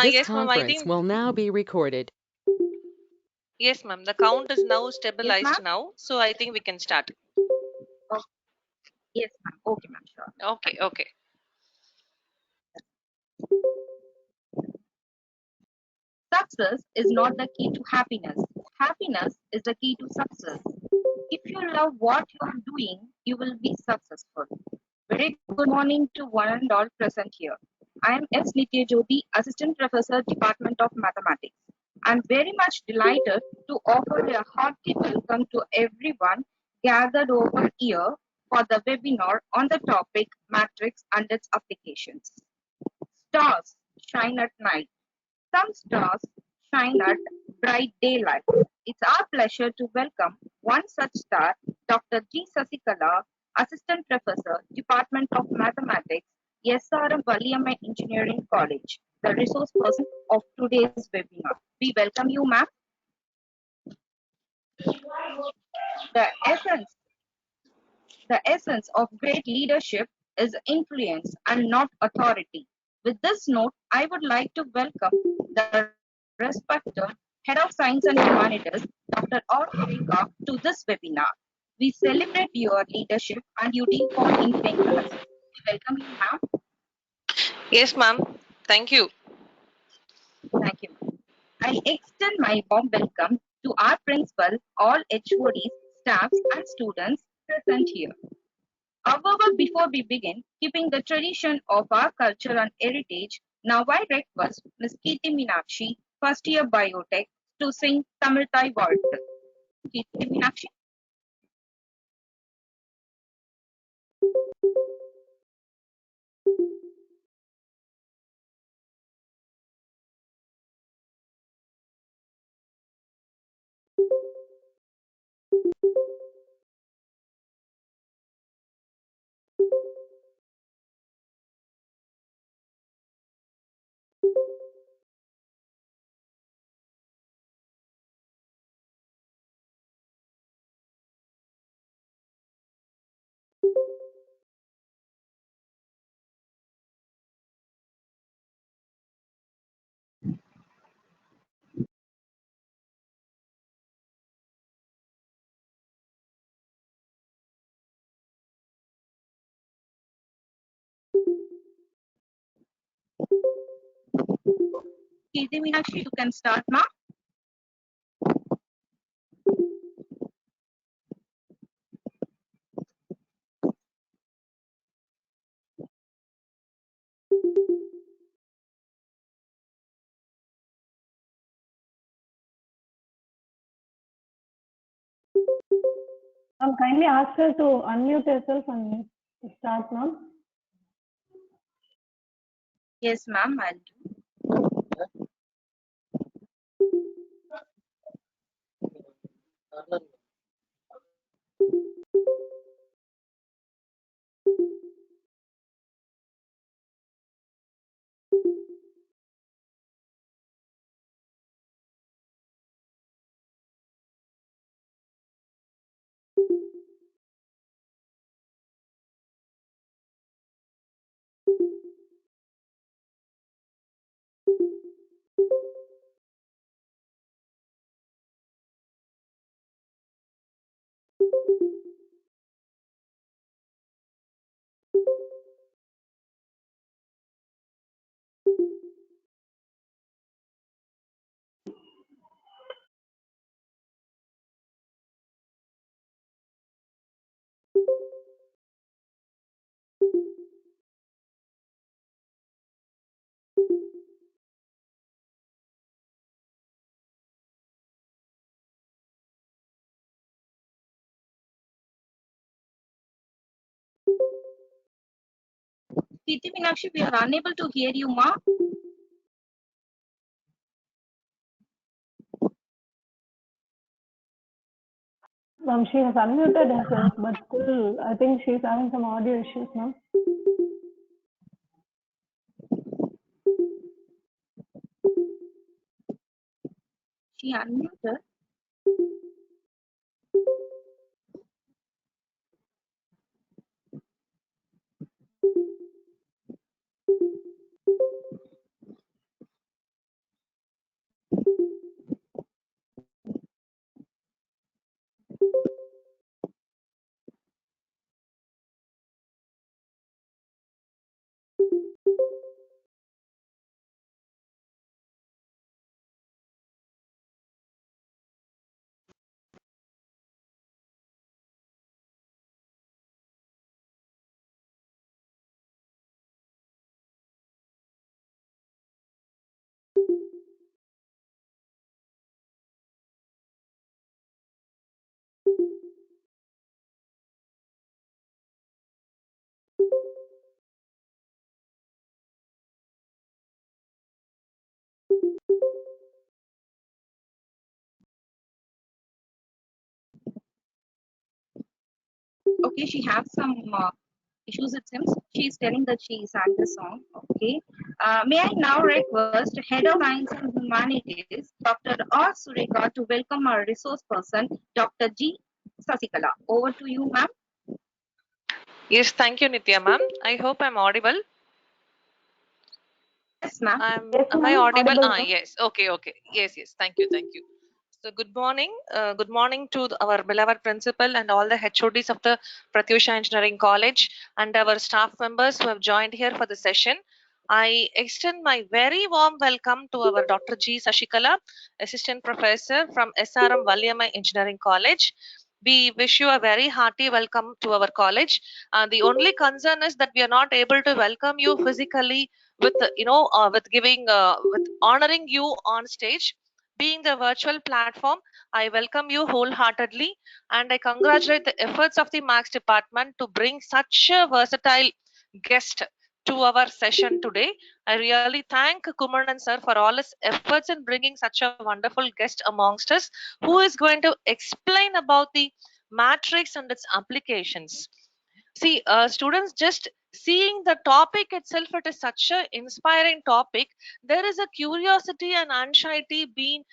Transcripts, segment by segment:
This Yes, ma'am. I conference think will now be recorded. yes, ma'am. The count is now Yes, ma'am. stabilized now, so I think we can start. Oh, yes, ma'am. Okay, ma'am. Sure. Okay, okay. Success is not the key to happiness. Happiness is the key to success. If you love what you are doing, you will be successful. Very good morning to one and all present here. I am S. Nitya Jyoti, Assistant Professor, Department of Mathematics. I am very much delighted to offer a hearty welcome to everyone gathered over here for the webinar on the topic Matrix and its applications. Stars shine at night. Some stars shine at bright daylight. It's our pleasure to welcome one such star, Dr.G.Sasikala, Assistant Professor, Department of Mathematics, SRM Valliammai Engineering College, the resource person of today's webinar. We welcome you, ma'am. The essence, the essence of great leadership is influence and not authority. With this note, I would like to welcome the respected Head of Science and Humanities, Dr. R. Rika, to this webinar. We celebrate your leadership and duty for influencing us. We welcome you, ma'am. Yes, ma'am. Thank you. Thank you, ma'am. I extend my warm welcome to our principal, all HODs, staffs, and students present here. However, before we begin, keeping the tradition of our culture and heritage, now I request Ms. Kirti Meenakshi, first year biotech, to sing Tamil Thai வாழ்த்து. Kirti Meenakshi. Kirti Meenakshi, you can start, ma'am. Kindly ask her to unmute herself and start, ma'am. Yes, ma'am, I'll do. Kirti Meenakshi, we are unable to hear you, ma'am. She has unmuted herself, but still, I think she's having some audio issues, ma'am. She unmuted. Okay, she has some issues it seems. She is telling that she sang the song. Okay. May I now request Head of Science and Humanities, Dr. R. Sureka, to welcome our resource person, Dr. G. Sasikala. Over to you, ma'am. Yes, thank you, Nitya ma'am. I hope I'm audible. Yes, ma'am. Yes, Am I ma'am. audible? Audible. Ah, yes. Okay, okay. Yes, yes. Thank you, thank you. So good morning. Good morning to our beloved principal and all the HODs of the Pratyusha Engineering College and our staff members who have joined here for the session. I extend my very warm welcome to our Dr. G. Sasikala, Assistant Professor from SRM Valliammai Engineering College. We wish you a very hearty welcome to our college. The only concern is that we are not able to welcome you physically with with giving with honoring you on stage. Being the virtual platform, I welcome you wholeheartedly and I congratulate the efforts of the Max department to bring such a versatile guest to our session today. I really thank Kumaran sir for all his efforts in bringing such a wonderful guest amongst us who is going to explain about the matrix and its applications. See, students, just seeing the topic itself, it is such a inspiring topic. There is a curiosity and anxiety being,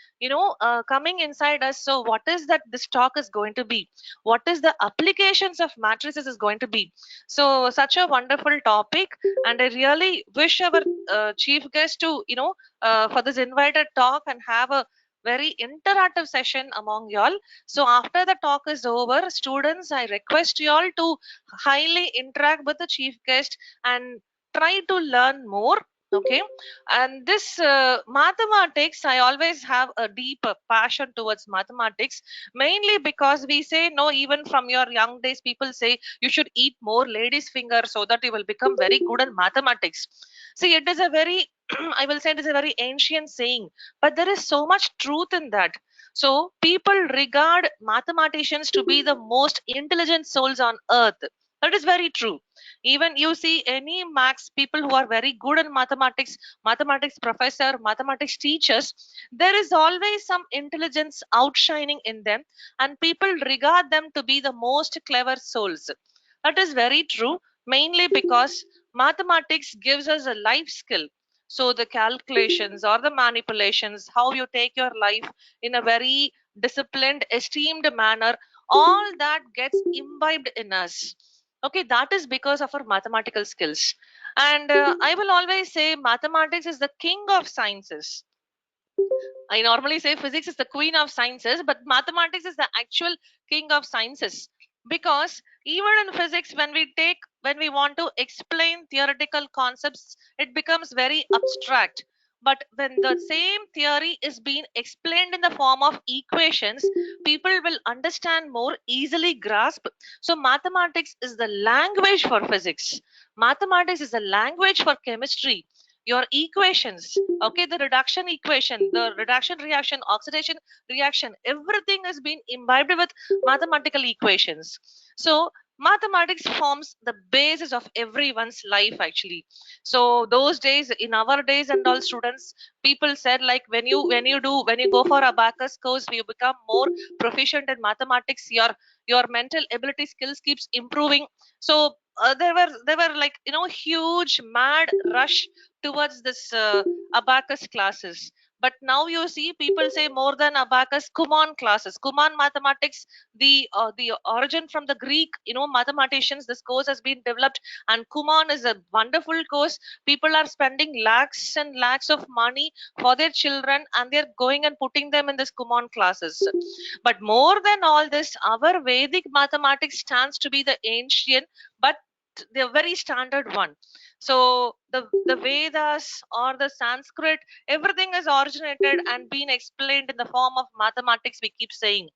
coming inside us. So, what is that this talk is going to be? What is the applications of matrices is going to be? So, such a wonderful topic, and I really wish our chief guest to, for this invited talk and have a very interactive session among y'all. So after the talk is over, students, I request you all to highly interact with the chief guest and try to learn more. Okay, and this mathematics, I always have a deep passion towards mathematics, mainly because we say no, even from your young days people say you should eat more ladies finger so that you will become very good in mathematics. See, it is a very I will say it is a very ancient saying, but there is so much truth in that. So people regard mathematicians to be the most intelligent souls on earth. That is very true. Even you see any max people who are very good in mathematics, mathematics professor, mathematics teachers, there is always some intelligence outshining in them, and people regard them to be the most clever souls. That is very true, mainly because mathematics gives us a life skill. So the calculations or the manipulations, how you take your life in a very disciplined, esteemed manner, all that gets imbibed in us. Okay, that is because of our mathematical skills. And I will always say mathematics is the king of sciences. I normally say physics is the queen of sciences, but mathematics is the actual king of sciences. Because even in physics, when we want to explain theoretical concepts, it becomes very abstract. But when the same theory is being explained in the form of equations, people will understand more easily grasp. So mathematics is the language for physics. Mathematics is the language for chemistry. Your equations, okay, the reduction equation, the reduction reaction, oxidation reaction, everything has been imbibed with mathematical equations. So mathematics forms the basis of everyone's life actually. So those days, in our days and all, students, people said like when you go for abacus course, you become more proficient in mathematics, your mental ability skills keeps improving. So there were like huge mad rush towards this abacus classes. But now you see people say more than abacus, Kuman classes, Kuman mathematics, the origin from the Greek, mathematicians. This course has been developed, and Kuman is a wonderful course. People are spending lakhs and lakhs of money for their children, and they're going and putting them in this Kuman classes. But more than all this, our Vedic mathematics stands to be the ancient, but the very standard one. So the Vedas or the Sanskrit, everything is originated and been explained in the form of mathematics, we keep saying.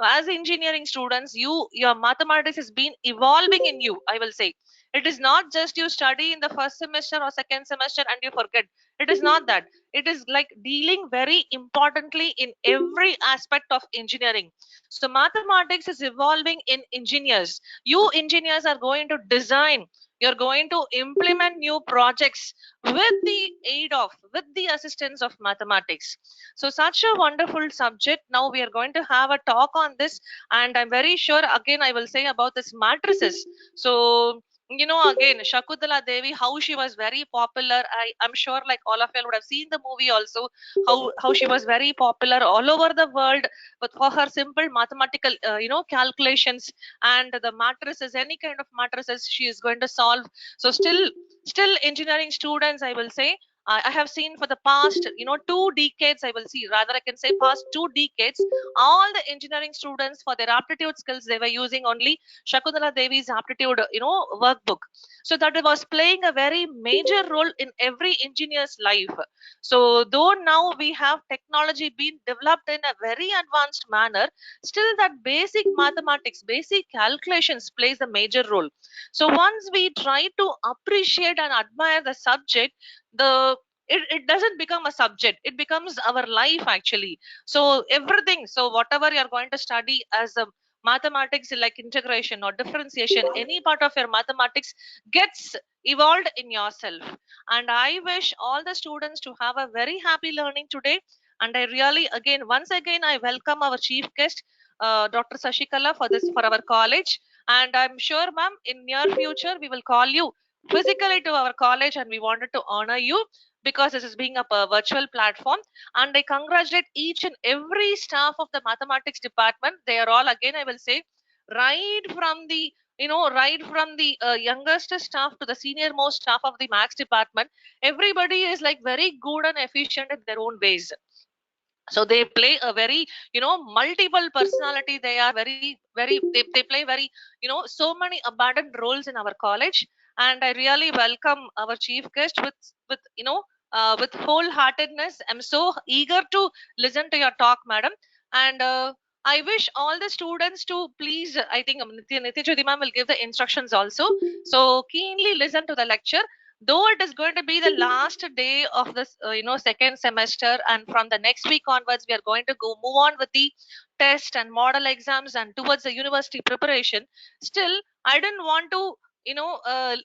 So as engineering students, your mathematics has been evolving in you, I will say. It is not just you study in the first semester or second semester and you forget. It is not that. it is like dealing very importantly in every aspect of engineering. So mathematics is evolving in engineers. You engineers are going to design, you're going to implement new projects with the aid of, with the assistance of mathematics. So such a wonderful subject. Now we are going to have a talk on this, and I'm very sure again I will say about this matrices. So again, Shakuntala Devi, how she was very popular. I'm sure like all of you would have seen the movie also, how she was very popular all over the world, but for her simple mathematical calculations and the matrices, any kind of matrices she is going to solve. So still engineering students, I will say, I have seen for the past 2 decades, I will see, rather I can say past 2 decades, all the engineering students for their aptitude skills, they were using only Shakuntala Devi's aptitude workbook. So that was playing a very major role in every engineer's life. So though now we have technology being developed in a very advanced manner, still that basic mathematics, basic calculations plays a major role. So once we try to appreciate and admire the subject, it doesn't become a subject, it becomes our life actually. So everything, so whatever you're going to study as a mathematics, like integration or differentiation, any part of your mathematics gets evolved in yourself. And I wish all the students to have a very happy learning today. And I really, again, once again, I welcome our chief guest, Dr. Sasikala, for this, for our college. And I'm sure, ma'am, in near future we will call you physically to our college, and we wanted to honor you because this is being a virtual platform. And I congratulate each and every staff of the mathematics department. They are all, again I will say, right from the youngest staff to the senior most staff of the max department. Everybody is like very good and efficient in their own ways. So they play a very multiple personality. They are they play very so many abundant roles in our college. And I really welcome our chief guest with with wholeheartedness. I'm so eager to listen to your talk, madam. And I wish all the students to please, I think Nitya Jyoti ma'am will give the instructions also, so keenly listen to the lecture. Though it is going to be the last day of this second semester, and from the next week onwards we are going to go move on with the test and model exams and towards the university preparation, still I didn't want to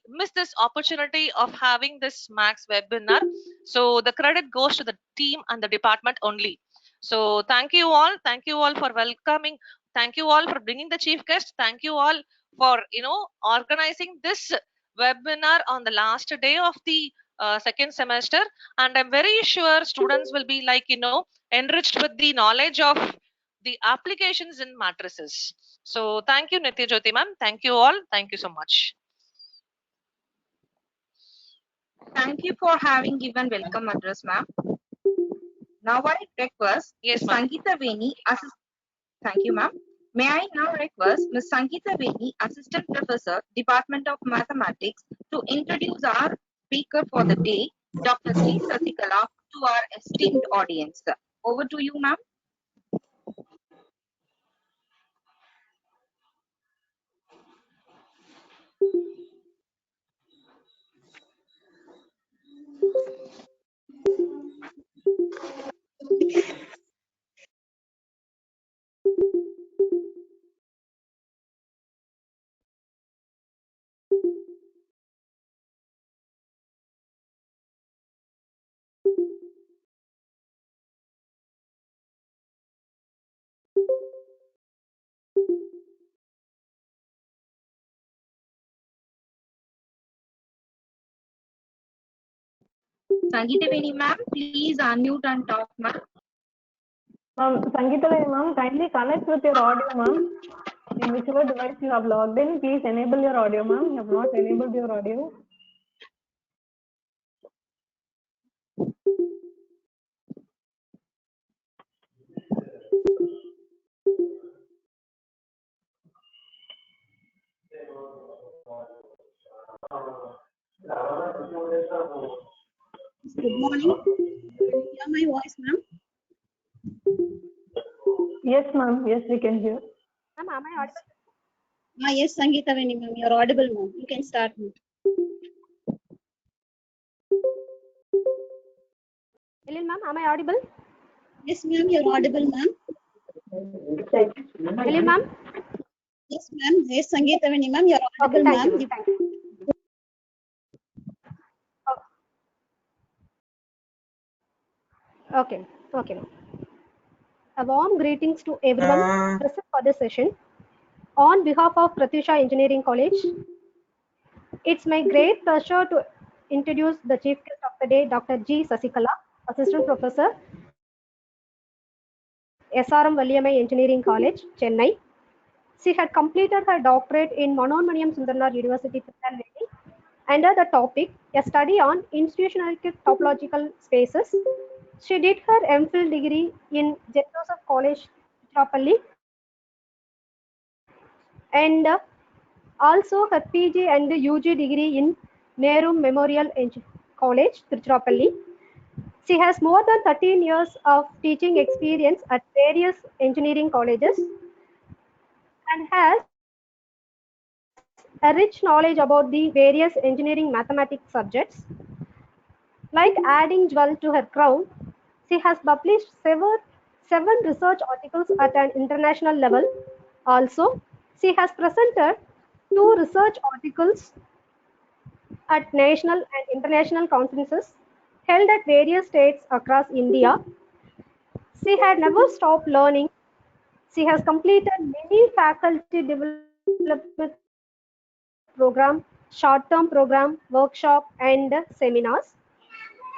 miss this opportunity of having this max webinar. So the credit goes to the team and the department only. So thank you all for welcoming, thank you all for bringing the chief guest, thank you all for organizing this webinar on the last day of the second semester. And I'm very sure students will be like enriched with the knowledge of the applications in matrices. So thank you, Nitya Jyoti ma'am, thank you all, thank you so much. Thank you for having given welcome address, ma'am. Now I request Yes, Ms. ma'am. Sangeeta Veni, Thank you, ma'am. May I now request Ms. Sangeeta Veni, Assistant Professor, Department of Mathematics, to introduce our speaker for the day, Dr.G.Sasikala, to our esteemed audience. Over to you, ma'am. Sangeeta Veni, ma'am, please unmute and talk, ma'am. Sangeeta ma'am, kindly connect with your audio, ma'am. In whichever device you have logged in, please enable your audio, ma'am. You have not enabled your audio. Good morning. Can you hear my voice, ma'am? Yes, ma'am. Yes, we can hear. Ma'am, am I audible? Yes, Sangeeta Veni, ma'am. You're audible, ma'am. You can start, ma'am. Ellen ma'am, am I audible? Yes, ma'am, you're audible, ma'am. Ellen ma'am? Yes, ma'am. Yes, Sangeetavani, ma'am, you're Okay, audible, thank ma'am. you. Thank you. Okay, okay. Ma'am. A warm greetings to everyone present for this session. On behalf of Pratyusha Engineering College, it's my great pleasure to introduce the chief guest of the day, Dr.G.Sasikala, Assistant Professor, SRM Valliammai Engineering College, Chennai. She had completed her doctorate in Manoanmaniyam Sundarnar University, Tirunelveli, under the topic A Study on Institutionalistic Topological Spaces. She did her MPhil degree in St. Joseph College, Tiruchirappalli, and also her PG and UG degree in Nehru Memorial College, Tiruchirappalli. She has more than 13 years of teaching experience at various engineering colleges and has a rich knowledge about the various engineering mathematics subjects. Like adding jewel to her crown, she has published seven research articles at an international level. Also, she has presented 2 research articles at national and international conferences held at various states across India. She had never stopped learning. She has completed many faculty development program, short-term program, workshop, and seminars.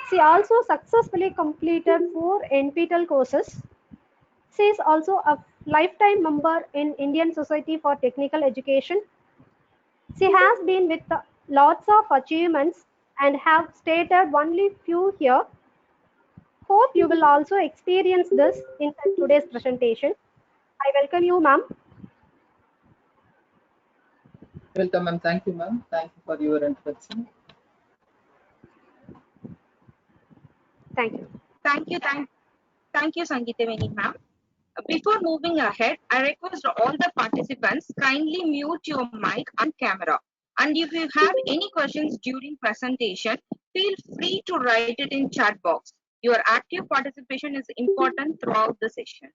She also successfully completed 4 NPTEL courses. She is also a lifetime member in Indian Society for Technical Education. She has been with lots of achievements and have stated only few here. Hope you will also experience this in today's presentation. I welcome you, ma'am. Welcome, ma'am. Thank you, ma'am. Thank you for your introduction. Thank you. Thank you, Sangeetavani ma'am. Before moving ahead, I request all the participants kindly mute your mic and camera. And if you have any questions during presentation, feel free to write it in chat box. Your active participation is important throughout the session.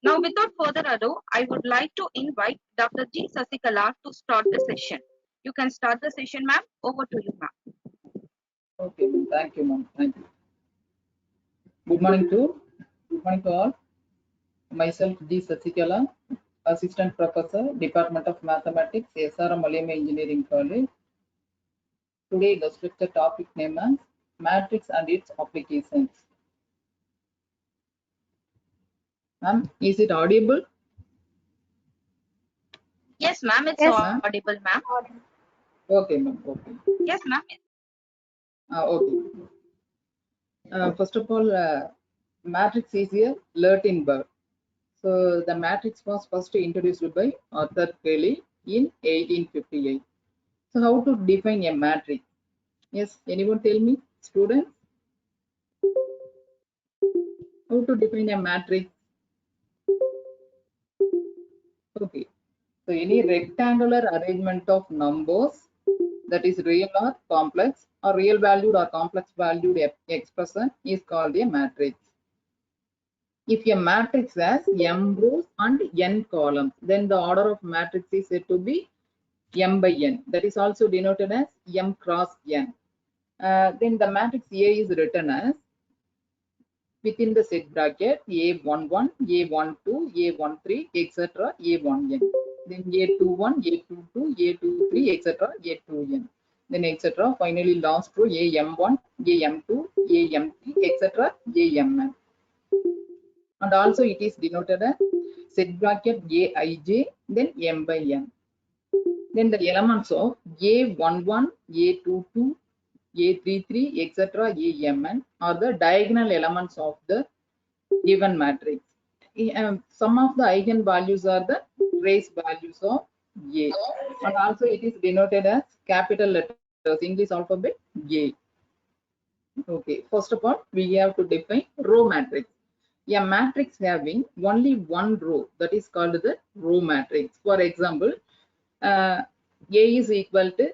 Now, without further ado, I would like to invite Dr. G. Sasikala to start the session. You can start the session, ma'am. Over to you, ma'am. Okay, ma'am. Thank you, ma'am. Thank you. Good morning to all. Myself, G. Sasikala, Assistant Professor, Department of Mathematics, SRM Valliammai Engineering College. Today, the lecture topic name as Matrix and its applications. Ma'am, is it audible? Yes, ma'am. It's Yes. audible, ma'am. Okay, ma'am. Okay. Yes, ma'am. Okay. First of all, matrix is a Latin word. So the matrix was first introduced by Arthur Cayley in 1858. So how to define a matrix? Yes, anyone tell me, students? How to define a matrix? Okay. So any rectangular arrangement of numbers that is real or complex, or real valued or complex valued expression is called a matrix. If a matrix has m rows and n columns, then the order of matrix is said to be m by n. That is also denoted as m cross n. Then the matrix A is written as within the set bracket A11, A12, A13, etc. A1n. Then A21, A22, A23, etc. A2n. Then etc. Finally, last row AM1, AM2, AM3, etc. AMn. And also it is denoted as set bracket Aij, then m by n. Then the elements of A11, A22, A33, etc. Amn are the diagonal elements of the given matrix. Some of the eigenvalues are the trace values of A. And also it is denoted as capital letters, English alphabet A. Okay, first of all, we have to define row matrix. A matrix having only one row, that is called the row matrix. For example, A is equal to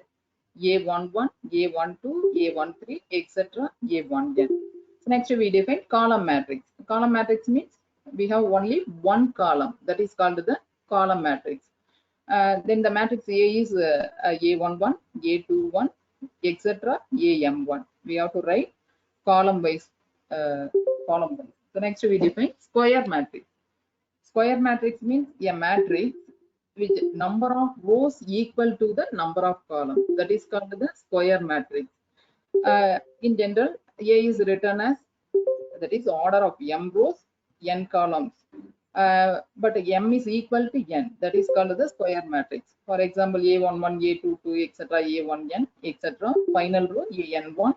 A11, A12, A13, etc. A1n. So next we define column matrix. Column matrix means we have only one column, that is called the column matrix. Then the matrix A is A11, A21, etc. AM1. We have to write column wise. So next we define square matrix. Square matrix means a matrix which number of rows equal to the number of columns. That is called the square matrix. In general, A is written as, that is order of m rows, n columns. But m is equal to n. That is called the square matrix. For example, A11, A22, etc., A1n, etc. Final row an1,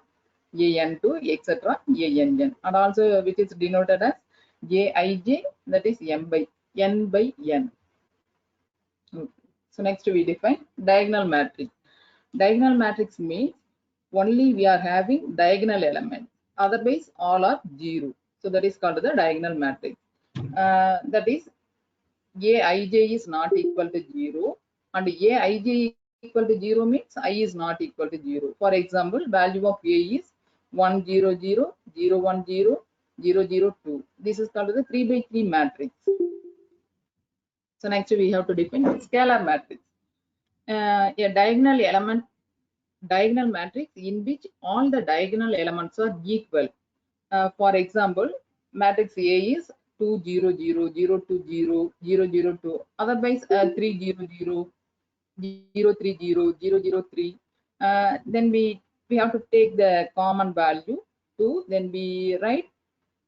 an2, etc., ann. And also which is denoted as Jij, that is n by n. Okay. So next we define diagonal matrix. Diagonal matrix means only we are having diagonal elements. Otherwise, all are 0. So that is called the diagonal matrix. That is, Aij is not equal to 0, and Aij equal to 0 means I is not equal to 0. For example, value of A is 1, 0, 0, 0, 1, 0, 0, 0, 2. This is called the 3 by 3 matrix. So next we have to define scalar matrix. A diagonal matrix in which all the diagonal elements are equal. For example, matrix A is 2, 0, 0, 0, 2, 0, 0, 0, 2. Otherwise, 3, 0, 0, 0, 3, 0, 0, 0, 3. Then we have to take the common value 2. Then we write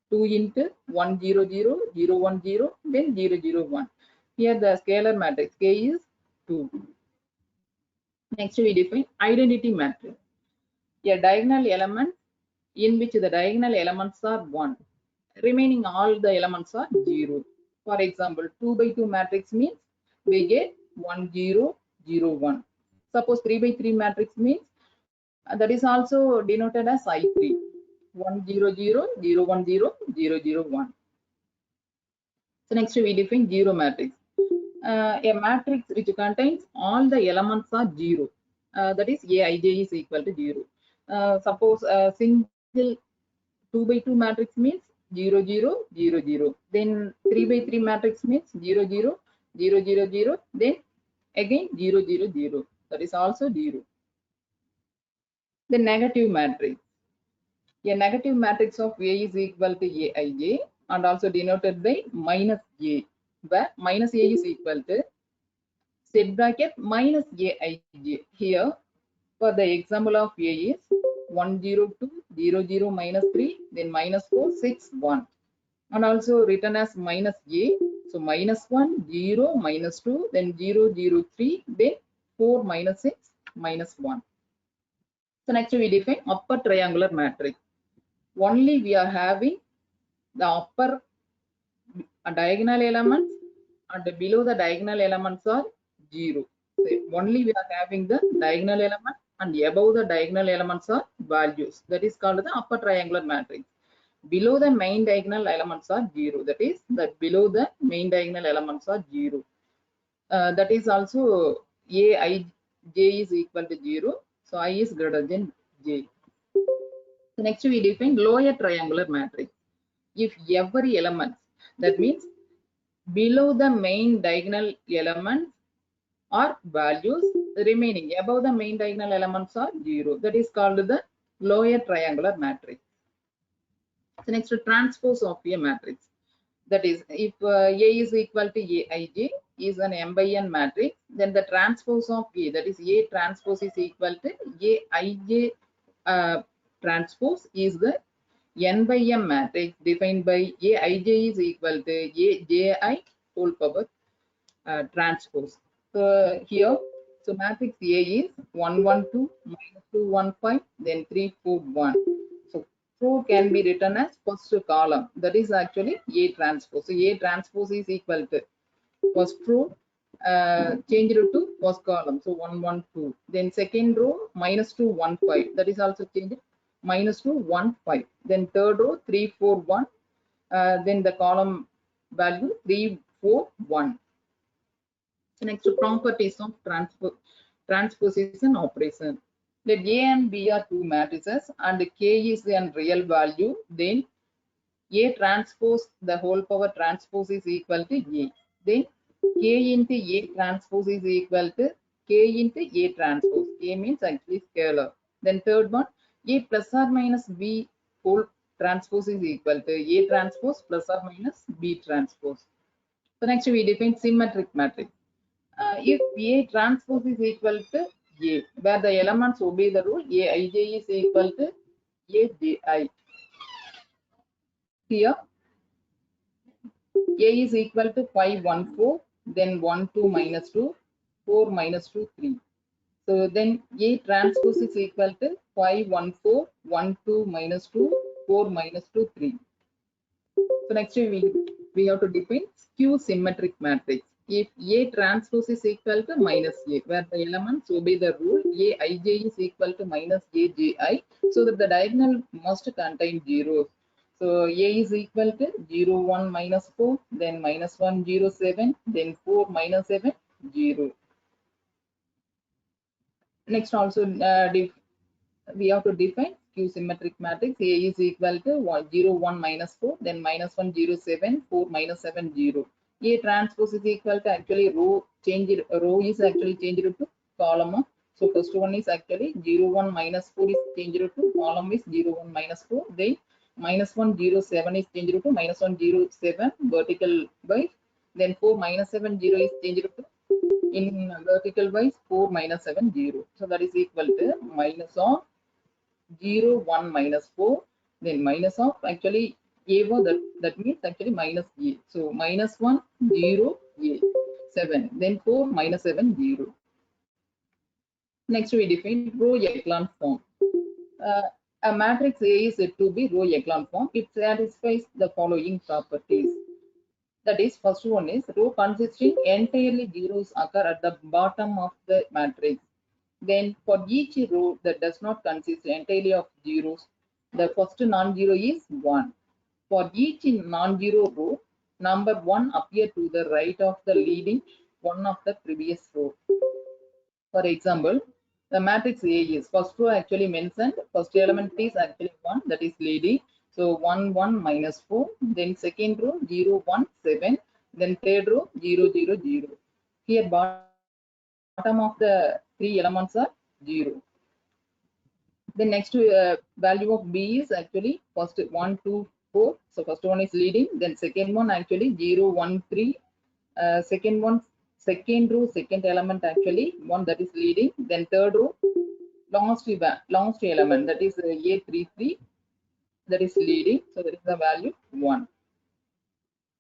2 into 1, 0, 0, 0, 1, 0, then 0, 0, 1. Here the scalar matrix K is 2. Next we define identity matrix. A diagonal element in which the diagonal elements are 1. Remaining all the elements are 0. For example, 2 by 2 matrix means we get 1, 0, 0, 1. Suppose 3 by 3 matrix means that is also denoted as I3. 1, 0, 0, 0, 1, 0, 0, 0, 1. So next we define zero matrix. A matrix which contains all the elements are 0. That is Aij is equal to 0. Suppose a single 2 by 2 matrix means 0, 0, 0, 0. Then 3 by 3 matrix means 0, 0, 0, 0, 0. Then again 0, 0, 0. That is also 0. The negative matrix. A negative matrix of A is equal to Aij and also denoted by minus A, where minus A is equal to set bracket minus Aij. Here, for the example of A is 1, 0, 2, 0, 0, minus 3, then minus 4, 6, 1. And also written as minus A. So minus 1, 0, minus 2, then 0, 0, 3, then 4, minus 6, minus 1. So next we define upper triangular matrix. Only we are having the upper diagonal elements and below the diagonal elements are 0. So only we are having the diagonal element and above the diagonal elements are values. That is called the upper triangular matrix. Below the main diagonal elements are 0. That is that below the main diagonal elements are 0. That is also Aij is equal to 0. So I is greater than J. So next we define lower triangular matrix. If every element, that means below the main diagonal elements are values, remaining above the main diagonal elements are 0. That is called the lower triangular matrix. So next, transpose of a matrix. That is, if A is equal to Aij is an m by n matrix, then the transpose of A, that is A transpose is equal to Aij transpose is the n by m matrix defined by Aij is equal to Ji whole power transpose. So here, so matrix A is 1, 1, 2, minus 2, 1, 5, then 3, 4, 1. So row can be written as first column. That is actually A transpose. So A transpose is equal to first row changed to first column. So 1, 1, 2. Then second row minus 2, 1, 5. That is also changed minus 2, 1, 5. Then third row 3, 4, 1. Then the column value 3, 4, 1. So next, properties of transposition operation. Let A and B are two matrices and K is a real value, then A transpose the whole power transpose is equal to A. Then K into A transpose is equal to K into A transpose. A means actually scalar. Then third one, A plus or minus B whole transpose is equal to A transpose plus or minus B transpose. So next we define symmetric matrix. If A transpose is equal to A, where the elements obey the rule, Aij is equal to Aji. Here A is equal to 5, 1, 4, then 1, 2, minus 2, 4, minus 2, 3. So then A transpose is equal to 5, 1, 4, 1, 2, minus 2, 4, minus 2, 3. So next we have to define skew symmetric matrix. If A transpose is equal to minus A, where the elements obey the rule Aij is equal to minus Aji, so that the diagonal must contain zeros. So A is equal to 0, 1, minus 4, then minus 1, 0, 7, then 4, minus 7, 0. Next also we have to define skew symmetric matrix. A is equal to 0, 1, minus 4, then minus 1, 0, 7, 4, minus 7, 0. A transpose is equal to actually row is actually changed to column. So first one is actually 0, 1, minus 4 is changed to column is 0, 1, minus 4. Then minus 1, 0, 7 is changed to minus 1, 0, 7 vertical wise. Then 4, minus 7, 0 is changed to in vertical wise 4, minus 7, 0. So that is equal to minus of 0, 1, minus 4, then minus of actually A1, that means actually minus A. So minus 1, 0, A, 7, then 4, minus 7, 0. Next we define row echelon form. A matrix A is said to be row echelon form. It satisfies the following properties. That is, first one is row consisting entirely zeros occur at the bottom of the matrix. Then for each row that does not consist entirely of zeros, the first non-zero is 1. For each non-zero row, number 1 appear to the right of the leading one of the previous row. For example, the matrix A is first row actually mentioned, first element is actually 1, that is leading. So 1, 1, minus 4, then second row 0, 1, 7, then third row 0, 0, 0. Here bottom of the three elements are 0. The next value of B is actually first 1, 2, 4. So first one is leading, then second one actually 0, 1, 3. Second one, second row, second element actually one that is leading. Then third row, longest element that is A33 that is leading. So that is the value 1.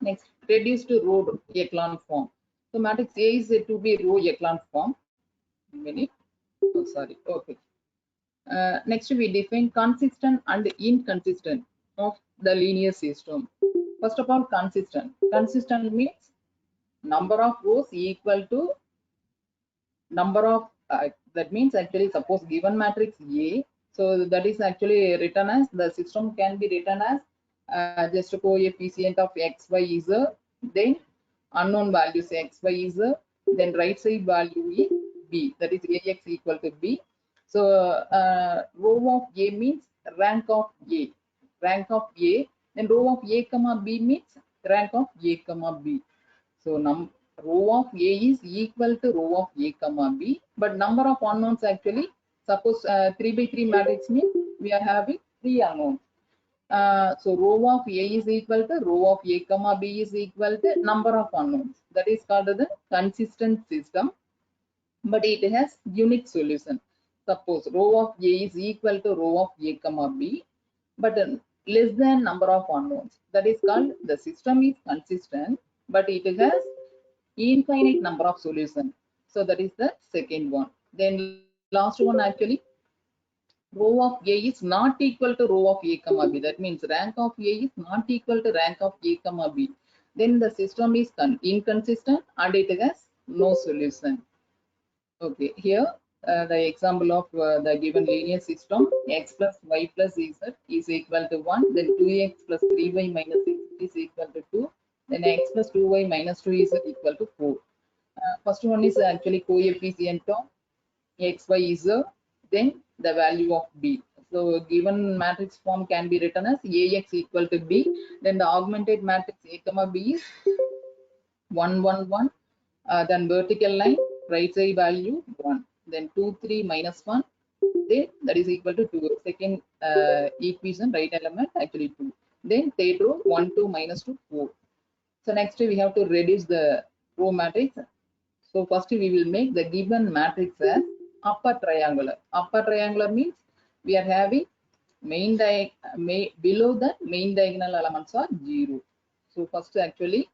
Next, reduced to row echelon form. So matrix A is said to be row echelon form. Oh, sorry. Okay. Next, we define consistent and inconsistent of the linear system. First of all, consistent. Consistent means number of rows equal to number of, that means actually suppose given matrix A, so that is actually written as, the system can be written as just a coefficient of x, y, z, then unknown values x, y, z, then right side value is b, that is ax equal to b. So row of A means rank of A, then row of A comma B means rank of A comma B. So row of A is equal to row of A comma B, but number of unknowns actually, suppose 3 by 3 matrix means we are having 3 unknowns. So row of A is equal to row of A comma B is equal to number of unknowns. That is called the consistent system, but it has unique solution. Suppose row of A is equal to row of A comma B, but less than number of unknowns. That is called the system is consistent, but it has infinite number of solutions. So that is the second one. Then last one actually, row of A is not equal to row of A comma B. That means rank of A is not equal to rank of A comma B. Then the system is inconsistent and it has no solution. Okay, here the example of the given linear system, x plus y plus z is equal to 1, then 2x plus 3y minus 6 is equal to 2, then x plus 2y minus 2 is equal to 4. First one is actually coefficient of x, y, z, then the value of B. So given matrix form can be written as AX equal to B. Then the augmented matrix A comma B is 1 1 1. Then vertical line right side value 1. Then 2 3 minus 1. Then that is equal to 2. Second equation right element actually 2. Then third row 1 2 minus 2 4. So next we have to reduce the row matrix. So first we will make the given matrix as upper triangular. Upper triangular means we are having below the main diagonal elements are 0. So first actually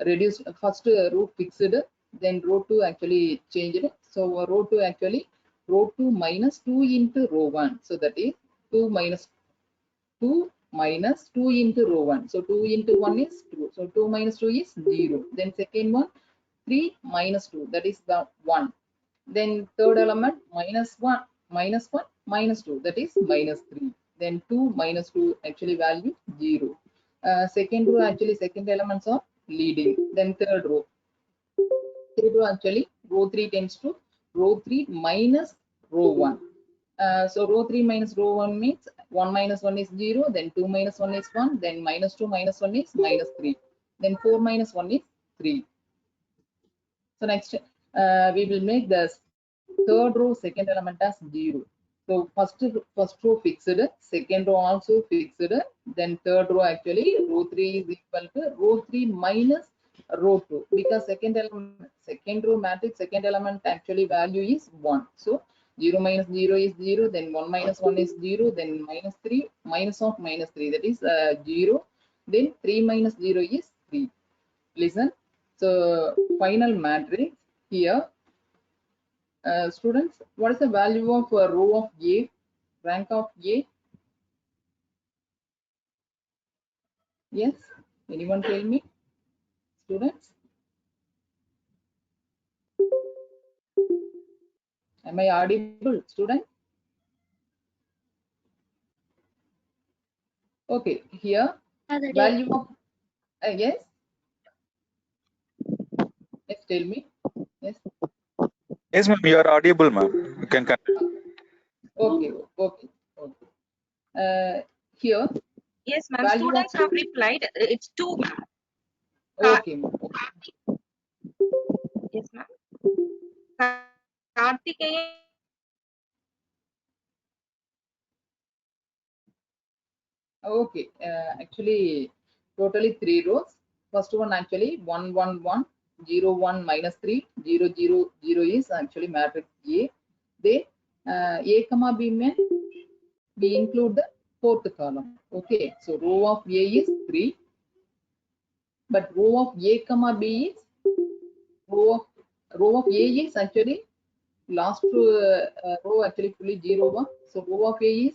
reduce first row fixed, then row 2 actually changed. So row 2 actually row 2 minus 2 into row 1. So that is 2 minus 2 minus 2 into row 1. So 2 into 1 is 2. So 2 minus 2 is 0. Then second one 3 minus 2, that is the 1. Then third element minus 1 minus 2, that is minus 3. Then 2 minus 2 actually value 0. Second row actually second elements are leading. Then third row actually row 3 tends to row 3 minus row 1. So row 3 minus row 1 means 1 minus 1 is 0, then 2 minus 1 is 1, then minus 2 minus 1 is minus 3, then 4 minus 1 is 3. So next we will make the third row second element as 0. So first row fixed, second row also fixed, then third row actually row 3 is equal to row 3 minus row 2, because second row matrix second element actually value is 1. So 0 minus 0 is 0, then 1 minus 1 is 0, then minus 3 minus of minus 3, that is 0, then 3 minus 0 is 3. Listen. So final matrix here, students, what is the value of row of A, rank of A? Yes, anyone tell me, students? Am I audible, student? Okay, here value of yes, yes, tell me. Yes. Yes, ma'am, you are audible, ma'am. You can continue. Okay. Here. Yes, ma'am. Students have replied. It's 2, ma'am. Okay. Yes, ma'am. Kartikeyan. Okay. Actually, totally 3 rows. First one actually 1 1 1 0 1 minus 3 0 0 0 is actually matrix A. Then A comma B means we include the fourth column. Okay, so row of A is 3, but row of A comma B is row of A is actually last row actually fully 0 1. So row of A is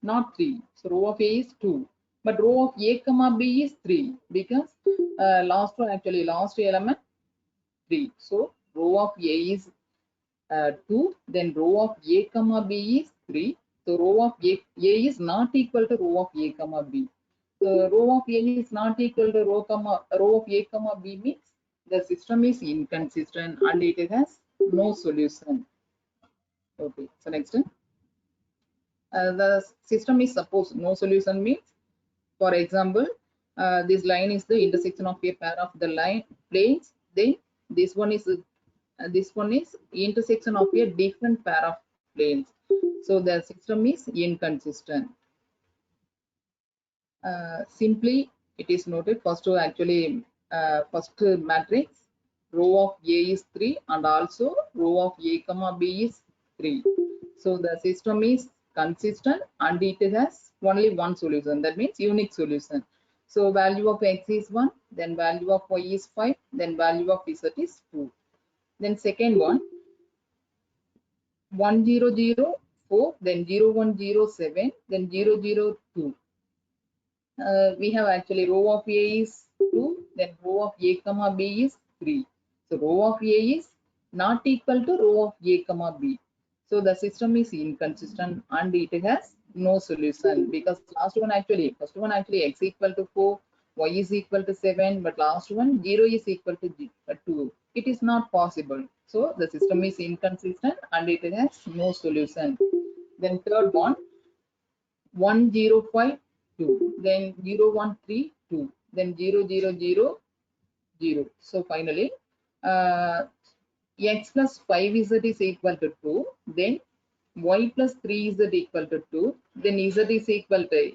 not 3. So row of A is 2, but row of A comma B is 3 because last element 3. So row of A is 2, then row of A comma B is 3. So row of A is not equal to row of A comma B. So row of A is not equal to row of A comma B means the system is inconsistent and it has no solution. Okay, so next. The system is suppose no solution means, for example, this line is the intersection of a pair of the line planes. Then this one is intersection of a different pair of planes. So the system is inconsistent. Simply, it is noted first to actually first matrix row of A is 3 and also row of A comma B is 3. So the system is consistent and it has only one solution, that means unique solution. So value of X is 1, then value of Y is 5, then value of Z is 2. Then second one 1 0 0 4, then 0 1 0 7, then 0 0 2. We have actually row of A is 2, then row of A comma B is 3. So row of A is not equal to row of A comma B. So the system is inconsistent and it has no solution because first one actually X equal to 4, y is equal to 7, but last one 0 is equal to 2. It is not possible. So the system is inconsistent and it has no solution. Then third one, 1 0 5 2, then 0 1 3 2, then 0 0 0 0. So finally, x plus 5z is equal to 2, then y plus 3z equal to 2, then z is equal to,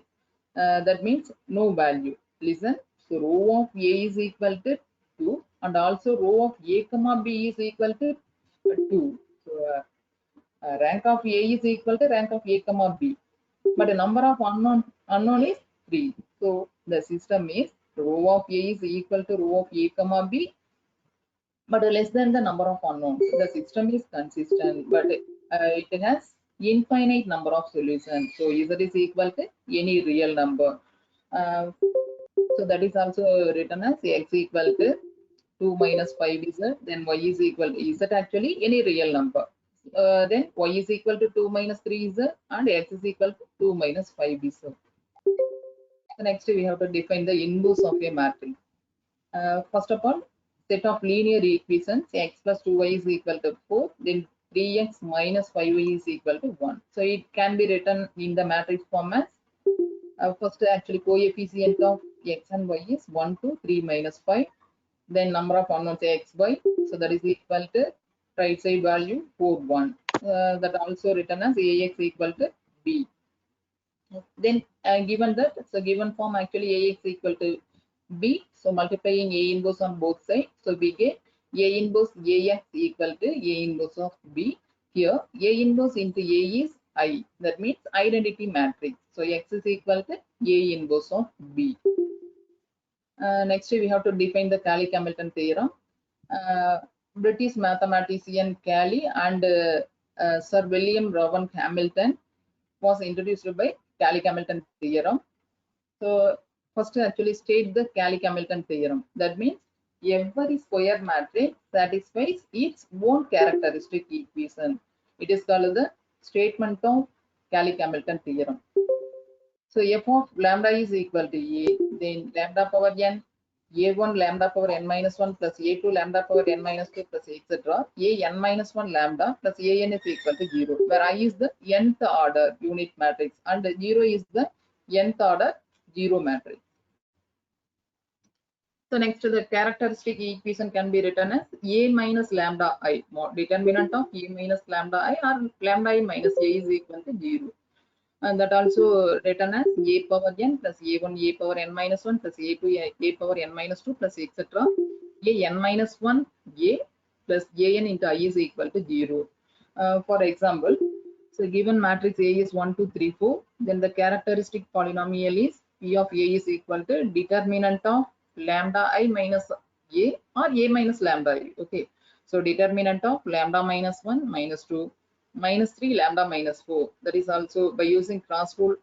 that means no value. Listen, so row of a is equal to 2 and also row of a comma b is equal to 2. So rank of a is equal to rank of a comma b, but the number of unknown is 3. So the system is row of a is equal to row of a comma b, but less than the number of unknowns. The system is consistent, but it has infinite number of solutions. So z is equal to any real number. So that is also written as x equal to 2 minus 5z, then y is equal to z actually any real number. Then y is equal to 2 minus 3z and x is equal to 2 minus 5z. So next we have to define the inverse of a matrix. First of all, set of linear equations x plus 2y is equal to 4, then 3x minus 5y is equal to 1. So it can be written in the matrix form as first actually coefficient of x and y is 1 2 3 minus 5, then number of unknowns x y, so that is equal to right side value 4 1, that also written as ax equal to b. Then given that, so given form actually ax equal to b, so multiplying a inverse on both sides, so we get a inverse ax equal to a inverse of b. Here a inverse into a is I, that means identity matrix, so x is equal to a inverse of b. Next we have to define the Cayley-Kamilton theorem. British mathematician Cayley and Sir William Rowan Hamilton was introduced by Cayley-Kamilton theorem. So first actually state the Cayley-Kamilton theorem. That means every square matrix satisfies its own characteristic equation. It is called the statement of Cayley-Kamilton theorem. So f of lambda is equal to a, then lambda power n, a1 lambda power n minus 1 plus a2 lambda power n minus 2 plus etc. a n minus 1 lambda plus a n is equal to 0, where I is the nth order unit matrix and 0 is the nth order zero matrix. So next the characteristic equation can be written as a minus lambda I, determinant of a minus lambda I or lambda I minus a is equal to 0. And that also written as a power n plus a1 a power n minus 1 plus a2 a power n minus 2 plus etc. a n minus 1 a plus an into I is equal to 0. For example, so given matrix A is 1 2 3 4, then the characteristic polynomial is P of A is equal to determinant of lambda I minus a or a minus lambda I. Okay, so determinant of lambda minus 1 minus 2 minus 3 lambda minus 4. That is also by using Transpo,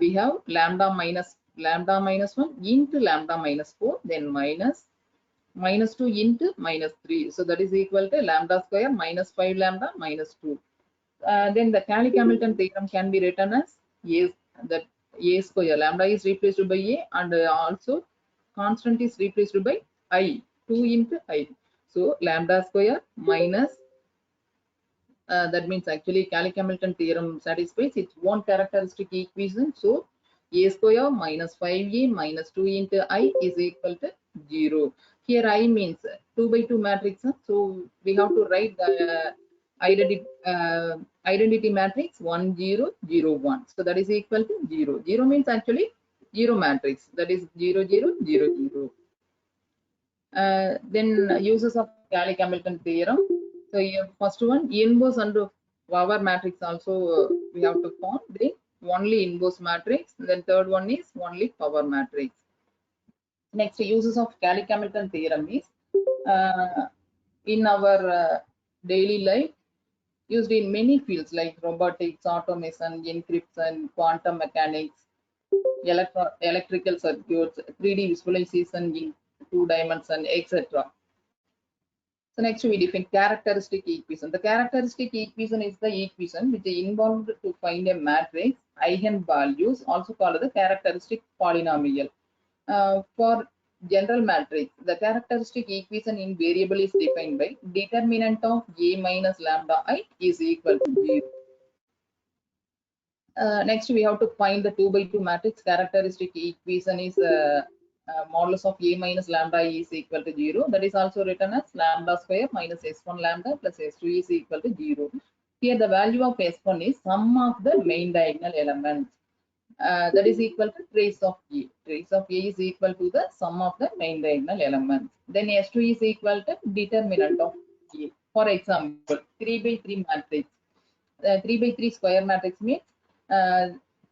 we have lambda minus 1 into lambda minus 4, then minus 2 into minus 3. So that is equal to lambda square minus 5 lambda minus 2. Then the Cayley-Kamilton theorem can be written as that a square, lambda is replaced by a and also constant is replaced by I, 2 into I. So lambda square minus, that means actually Cayley-Kamilton theorem satisfies its own characteristic equation. So a square minus 5a minus 2 into I is equal to 0. Here I means 2 by 2 matrix. So we have to write the identity matrix 1 0 0 1. So that is equal to 0. 0 means actually 0 matrix, that is 0 0 0 0. Then uses of Cayley-Kamilton theorem. So first one, inverse under power matrix also we have to form. Then only inverse matrix. Then third one is only power matrix. Next, uses of Cayley-Kamilton theorem is in our daily life, used in many fields like robotics, automation, encryption, quantum mechanics, electrical circuits, 3D visualization in 2 dimensions, etc. So next we define characteristic equation. The characteristic equation is the equation which is involved to find a matrix eigenvalues, also called the characteristic polynomial. For general matrix, the characteristic equation in variable is defined by determinant of A minus lambda I is equal to 0. Next, we have to find the 2 by 2 matrix. Characteristic equation is modulus of A minus lambda I is equal to 0. That is also written as lambda square minus S1 lambda plus S2 is equal to 0. Here, the value of S1 is sum of the main diagonal elements. That is equal to trace of A. Trace of A is equal to the sum of the main diagonal elements. Then S2 is equal to determinant of A. For example, 3 by 3 matrix. 3 by 3 square matrix means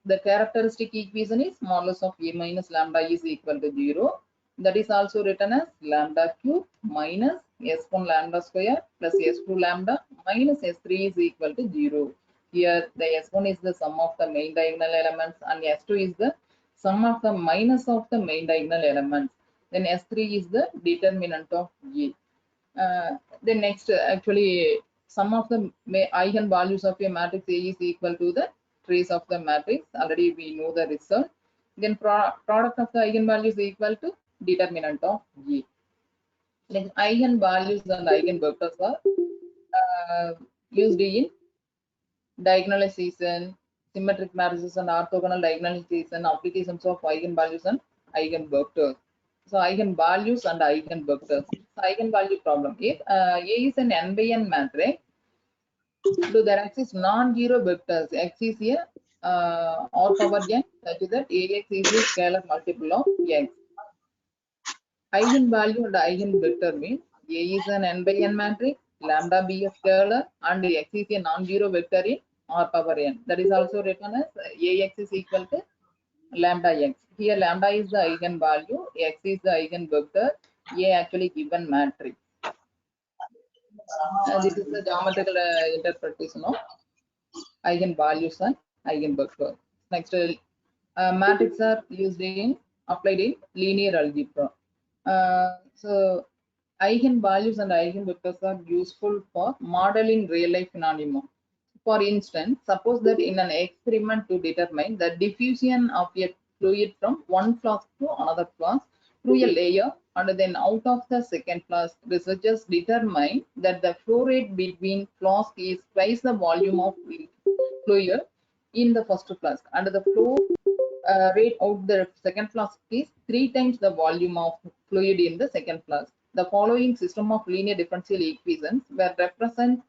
the characteristic equation is modulus of A minus lambda is equal to 0. That is also written as lambda cube minus S1 lambda square plus S2 lambda minus S3 is equal to 0. Here the S1 is the sum of the main diagonal elements and S2 is the sum of the minus of the main diagonal elements. Then S3 is the determinant of A. Then next, actually, sum of the eigenvalues of a matrix A is equal to the trace of the matrix. Already we know the result. Then product of the eigenvalues is equal to determinant of A. Then eigenvalues and eigenvectors are used in diagonalization, symmetric matrices and orthogonal diagonalization, applications of eigenvalues and eigenvectors. So eigenvalues and eigenvectors. So eigenvalue problem. If A is an n by n matrix, so there exists non-zero vectors. X is a r power n, such that Ax is a scalar multiple of x. Eigenvalue and eigenvector means A is an n by n matrix, lambda be a scalar, and X is a non-zero vector in r power n. That is also written as Ax is equal to lambda x. Here lambda is the eigenvalue, X is the eigenvector, A actually given matrix. This is the geometrical interpretation of eigenvalues and eigenvectors. Next, matrices are used in applied in linear algebra. So eigenvalues and eigenvectors are useful for modeling real life phenomena. For instance, suppose that in an experiment to determine the diffusion of a fluid from one flask to another flask through a layer, and then out of the second flask, researchers determine that the flow rate between flask is twice the volume of fluid in the first flask, and the flow rate out the second flask is 3 times the volume of fluid in the second flask. The following system of linear differential equations were represent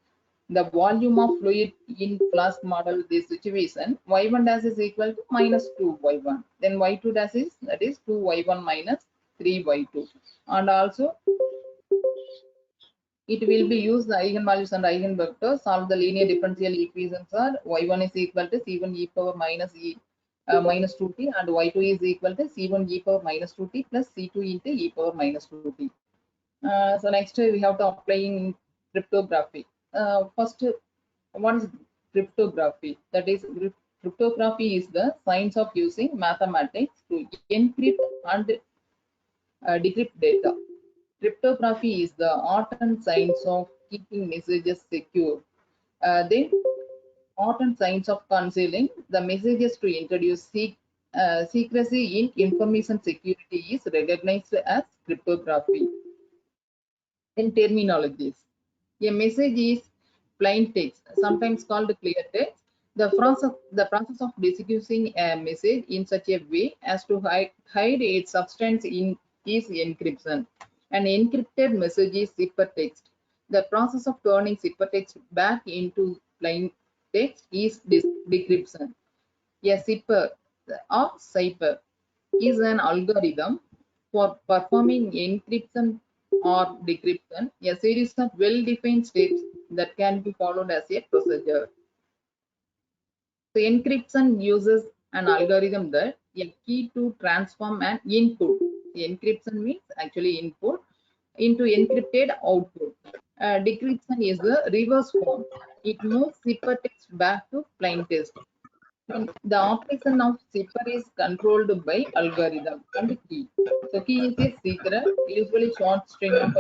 the volume of fluid in flask model this situation. Y1 dash is equal to minus 2y1. Then y2 dash is, that is 2y1 minus 3y2. And also it will be used the eigenvalues and eigenvectors. Solve the linear differential equations are y1 is equal to c1 e power minus minus 2t, and y2 is equal to c1 e power minus 2t plus c2 into e power minus 2t. So next we have to apply in cryptography. First, what is cryptography? That is, cryptography is the science of using mathematics to encrypt and decrypt data. Cryptography is the art and science of keeping messages secure. Then art and science of concealing the messages to introduce secrecy in information security is recognized as cryptography. In terminologies, a message is plain text, sometimes called clear text. The process of disguising a message in such a way as to hide its substance is encryption. An encrypted message is ciphertext. The process of turning ciphertext back into plain text is decryption. A cipher or cipher is an algorithm for performing encryption or decryption, a series of well-defined steps that can be followed as a procedure. So encryption uses an algorithm that a key to transform an input. Encryption means actually input into encrypted output. Decryption is the reverse form. It moves ciphertext back to plain text. The operation of cipher is controlled by algorithm and key. So key is a secret, usually short string of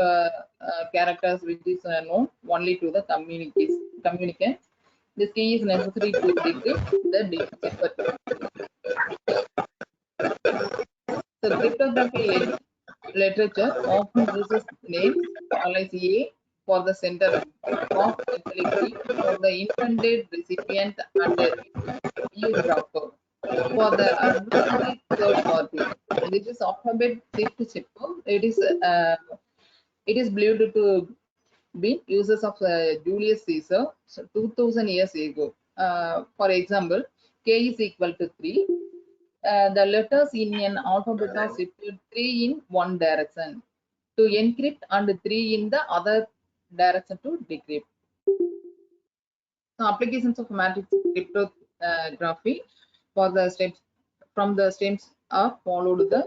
characters which is known only to the communicants. This key is necessary to decrypt the cipher. So cryptography Cryptography literature often uses names like A for the sender of actually B for the intended recipient and eavesdropper for the adversary third party. This is alphabet shift chipper. It is believed to be uses of Julius Caesar 2000 years ago. For example, K is equal to 3. The letters in an alphabet are shifted 3 in one direction to encrypt and 3 in the other direction to decrypt. So applications of matrix cryptography for the steps from the steps are followed the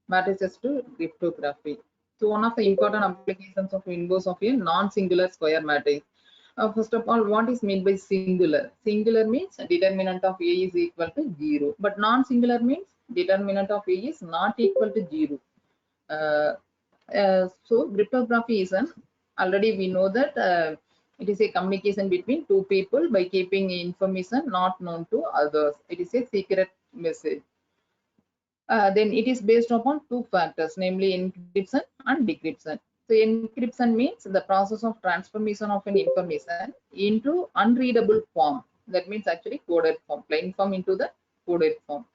matrices to cryptography. So one of the important applications of inverse of a non-singular square matrix. First of all, what is meant by singular? Singular means determinant of A is equal to 0, but non-singular means determinant of A is not equal to 0. So cryptography is an already we know that it is a communication between two people by keeping information not known to others. It is a secret message. Then it is based upon two factors, namely encryption and decryption. So encryption means the process of transformation of an information into unreadable form. That means actually coded form, plain form into the coded form.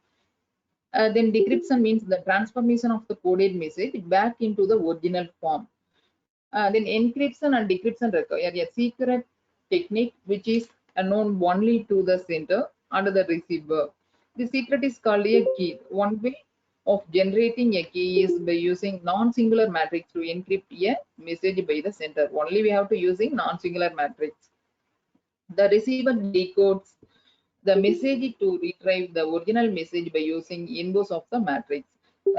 Then decryption means the transformation of the coded message back into the original form. Then encryption and decryption require a secret technique which is known only to the sender and the receiver. The secret is called a key. One way of generating a key is by using non-singular matrix to encrypt a message by the sender. Only we have to using non-singular matrix. The receiver decodes the message to retrieve the original message by using inverse of the matrix.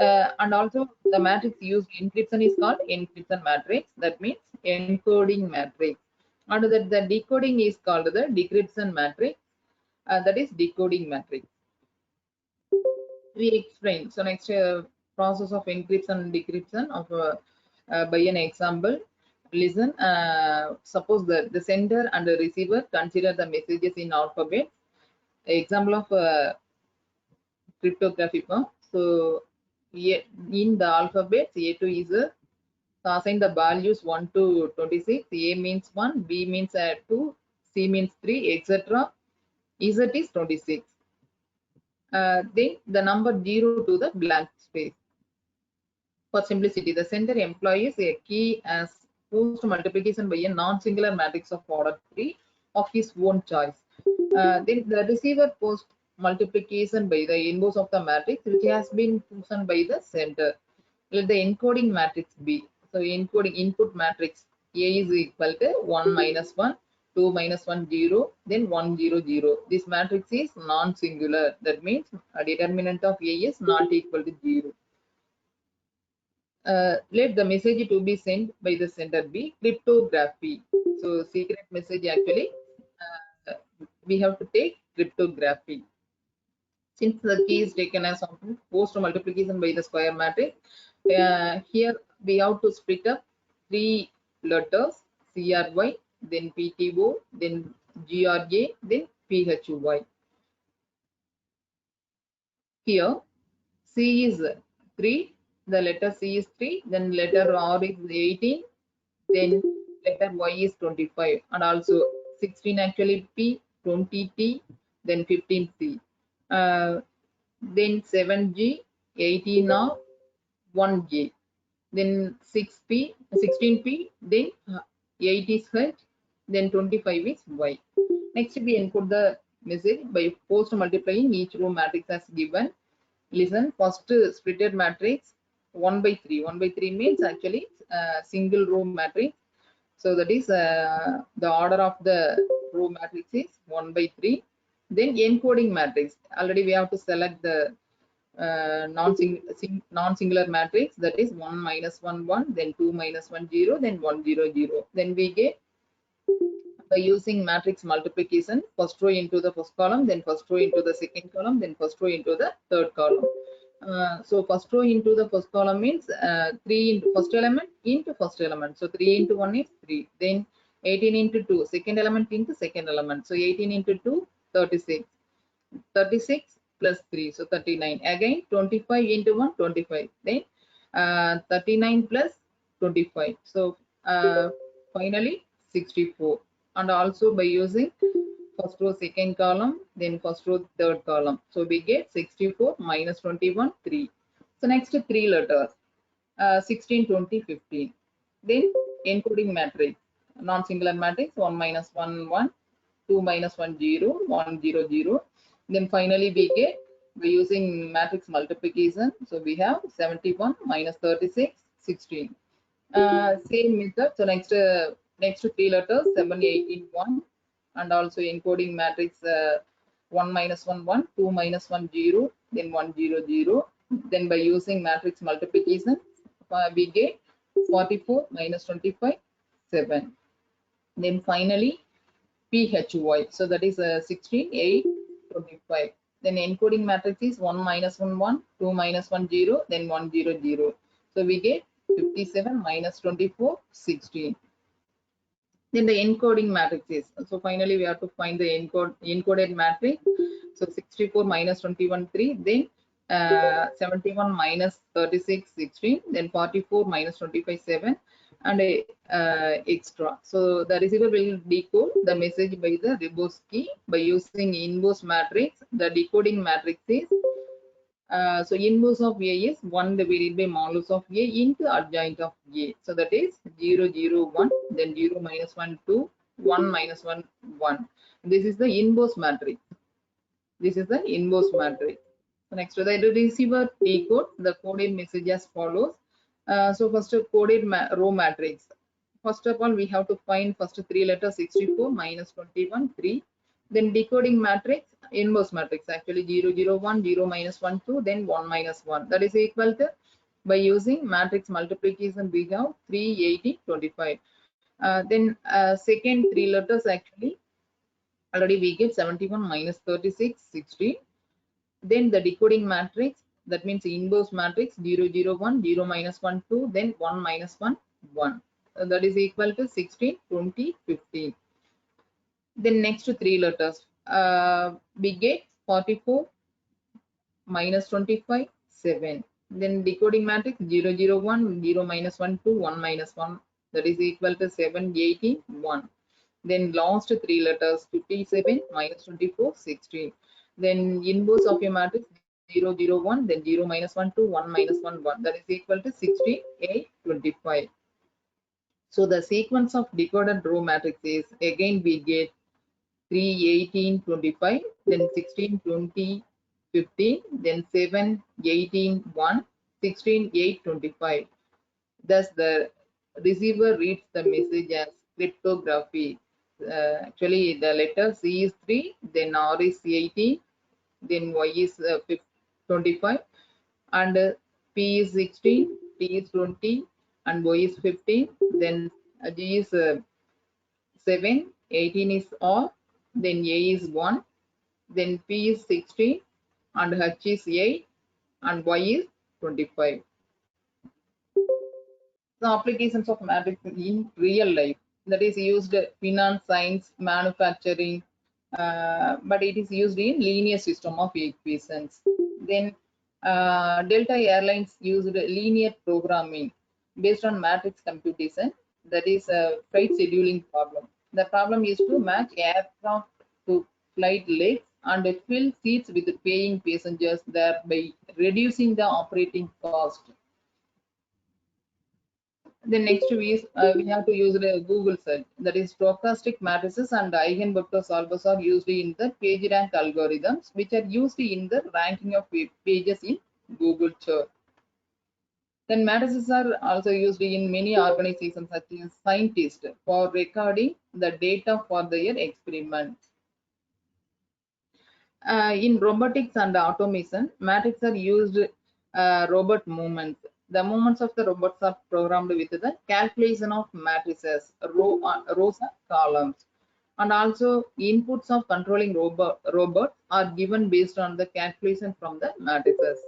And also the matrix used encryption is called encryption matrix. That means encoding matrix. And the decoding is called the decryption matrix. That is decoding matrix. We explain. So next process of encryption and decryption of by an example. Listen. Suppose the sender and the receiver consider the messages in alphabet. Example of cryptography form. So in the alphabet, A2 is assign the values 1 to 26. A means 1, B means 2, C means 3, etc. Z is 26. Then the number 0 to the blank space. For simplicity, the sender employs a key as post multiplication by a non-singular matrix of order 3 of his own choice. Then the receiver post multiplication by the inverse of the matrix which has been chosen by the sender. Let the encoding matrix be. So encoding input matrix A is equal to 1 minus 1, 2 minus 1, 0, then 1, 0, 0. This matrix is non-singular. That means a determinant of A is not equal to 0. Let the message to be sent by the sender be cryptography. So secret message actually we have to take cryptography. Since the key is taken as post multiplication by the square matrix, here we have to split up 3 letters CRY, then PTO, then GRA, then PHY. Here C is 3, the letter C is 3, then letter R is 18, then letter Y is 25, and also 16 actually P, 20T, then 15C. Then 7G, 18R, 1J, then 6P, 16P, then 8 is H, then 25 is Y. Next we encode the message by post multiplying each row matrix as given. Listen, first splitted matrix 1 by 3. 1 by 3 means actually single row matrix. So that is the order of the row matrix is 1 by 3. Then encoding matrix. Already we have to select the non-singular matrix, that is 1 minus 1 1, then 2 minus 1 0, then 1 0 0. Then we get by using matrix multiplication, first row into the first column, then first row into the second column, then first row into the third column. So first row into the first column means 3 into first element into first element. So 3 into 1 is 3. Then 18 into 2, second element into second element. So 18 into 2, 36. 36 plus 3, so 39. Again 25 into 1, 25. Then 39 plus 25. So finally 64. And also by using first row second column, then first row third column. So we get 64 minus 21, 3. So next 3 letters, 16, 20, 15. Then encoding matrix, non-singular matrix, 1 minus 1, 1, 2 minus 1, 0, 1, 0, 0. Then finally we get by using matrix multiplication. So we have 71 minus 36, 16. Same method. So next 3 letters, 7, 18, 1. And also encoding matrix 1 minus 1, 1, 2 minus 1, 0, then 1, 0, 0. Then by using matrix multiplication, we get 44 minus 25, 7. Then finally PHY. So that is 16, 8, 25. Then encoding matrix is 1 minus 1, 1, 2 minus 1, 0, then 1, 0, 0. So we get 57 minus 24, 16. Then the encoding matrices. So finally we have to find the encoded matrix. So 64 minus 21, 3. Then 71 minus 36, 16. Then 44 minus 25, 7. And extra. So the receiver will decode the message by the reverse key by using inverse matrix. The decoding matrix is so inverse of A is 1 divided by modulus of A into adjoint of A. So that is 0, 0, 1, then 0 minus 1, 2, 1 minus 1, 1. This is the inverse matrix. This is the inverse matrix. So next to the receiver decode the coded message as follows. So first coded row matrix. First of all, we have to find first 3 letters 64 minus 21, 3. Then decoding matrix, inverse matrix actually 0, 0, 1, 0 minus 1, 2, then 1 minus 1. That is equal to, by using matrix multiplication, we have 3, 80, 25. Then second 3 letters actually, already we get 71 minus 36, 16. Then the decoding matrix, that means inverse matrix 0, 0, 1, 0 minus 1, 2, then 1 minus 1, 1. That is equal to 16, 20, 15. Then next 3 letters, we get 44 minus 25, 7. Then decoding matrix 0, 0, 1, 0 minus 1, 2, 1 minus 1. That is equal to 7, 18, 1. Then last 3 letters 57 minus 24, 16. Then inverse of your matrix 0, 0, 1, then 0 minus 1, 2, 1 minus 1, 1. That is equal to 16, 8, 25. So the sequence of decoded row matrix is, again we get 3, 18, 25, then 16, 20, 15, then 7, 18, 1, 16, 8, 25. Thus the receiver reads the message as cryptography. Actually the letter C is 3, then R is 18, then Y is 25, and P is 16, T is 20, and Y is 15, then G is 7, 18 is R, then A is 1, then P is 16, and H is 8, and Y is 25. The applications of matrix in real life, that is used finance, science, manufacturing, but it is used in linear system of equations. Then Delta Airlines used linear programming based on matrix computation, that is a flight scheduling problem. The problem is to match aircraft to flight legs and fill seats with paying passengers, thereby reducing the operating cost. The next is we have to use the Google search, that is stochastic matrices and eigenvector solvers are used in the PageRank algorithms, which are used in the ranking of pages in Google search. Then matrices are also used in many organizations such as scientists for recording the data for their experiments. In robotics and automation, matrices are used robot movements. The movements of the robots are programmed with the calculation of matrices, rows and columns. And also inputs of controlling robots are given based on the calculation from the matrices.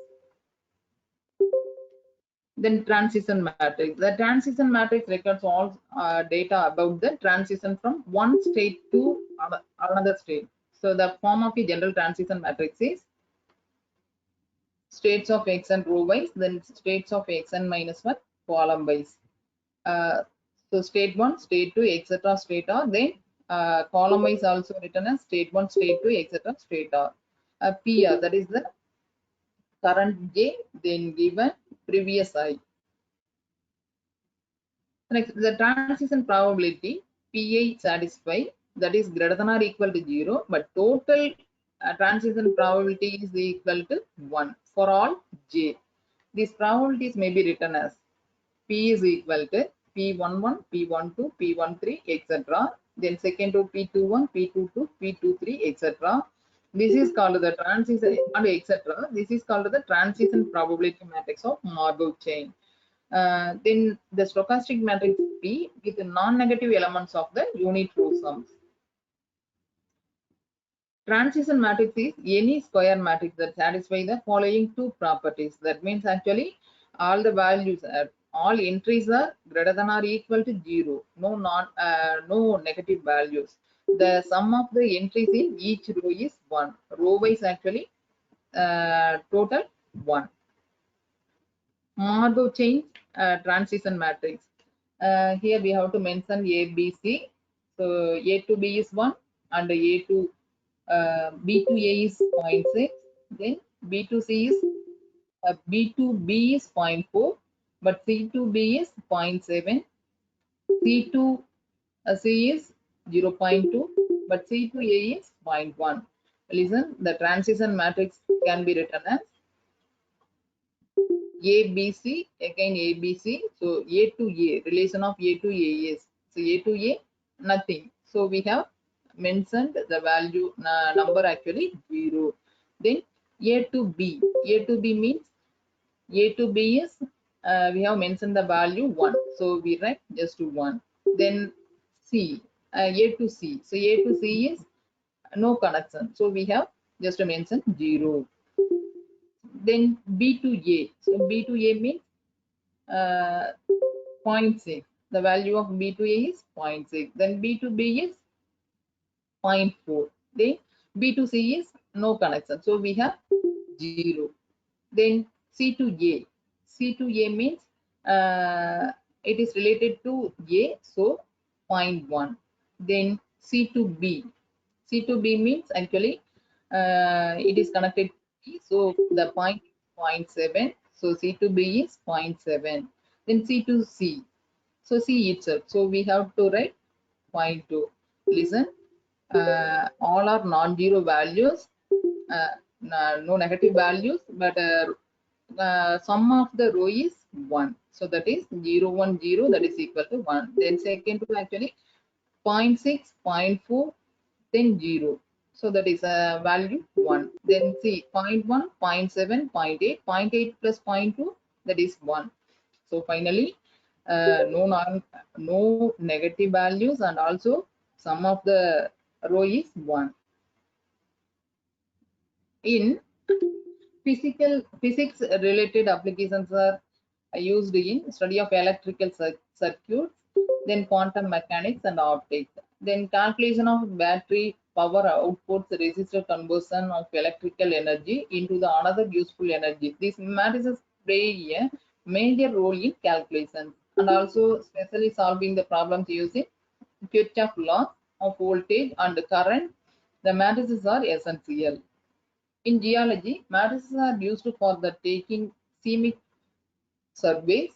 Then transition matrix. The transition matrix records all data about the transition from one state to another state. So the form of a general transition matrix is states of x and row wise, then states of x and minus 1 column wise. So state 1, state 2, etc. state r, then column wise also written as state 1, state 2, etc. state r. PR, that is the current j, then given previous I. Next, the transition probability PI satisfy, that is greater than or equal to 0, but total transition probability is equal to 1 for all j. These probabilities may be written as P is equal to P11, P12, P13, etc. Then second to P21, P22, P23, etc. This is called the transition and etc. This is called the transition probability matrix of Markov chain. Then the stochastic matrix P with non-negative elements of the unit row sums. Transition matrix is any square matrix that satisfies the following two properties. That means actually all the values are, all entries are greater than or equal to 0. No negative values. The sum of the entries in each row is 1. Row wise actually total 1. Markov chain transition matrix. Here we have to mention A, B, C. So A to B is 1 and A to B to A is 0.6. Then B to C is B to B is 0.4, but C to B is 0.7. C to C is 0.2, but C to A is 0.1. Listen, the transition matrix can be written as A, B, C, again A, B, C. So A to A, relation of A to A is, so A to A, nothing. So we have mentioned the value number actually 0. Then A to B. A to B means A to B is, we have mentioned the value 1. So we write just 1. Then C, A to C. So A to C is no connection. So we have just to mention 0. Then B to A. So B to A means 0.6. The value of B to A is 0.6. Then B to B is 0.4. Then B to C is no connection. So we have 0. Then C to A. C to A means it is related to A. So 0.1. Then C to B. C to B means actually it is connected to B. So the point 0.7. So C to B is 0.7. Then C to C. So C itself. So we have to write 0.2. Listen, all are non-zero values, no negative values, but sum of the row is 1. So that is 0, 1, 0, that is equal to 1. Then second to actually 0.6, 0.4, then 0. So that is a value 1. Then see 0.1, 0.7, 0.8, 0.8 plus 0.2, that is 1. So finally, no negative values, and also sum of the row is 1. In physics related applications are used in study of electrical circuits, then quantum mechanics and optics, then calculation of battery power outputs, resistor conversion of electrical energy into the another useful energy. These matrices play a major role in calculations, and also especially solving the problems using Kirchhoff law of voltage and current. The matrices are essential. In geology, matrices are used for the taking seismic surveys.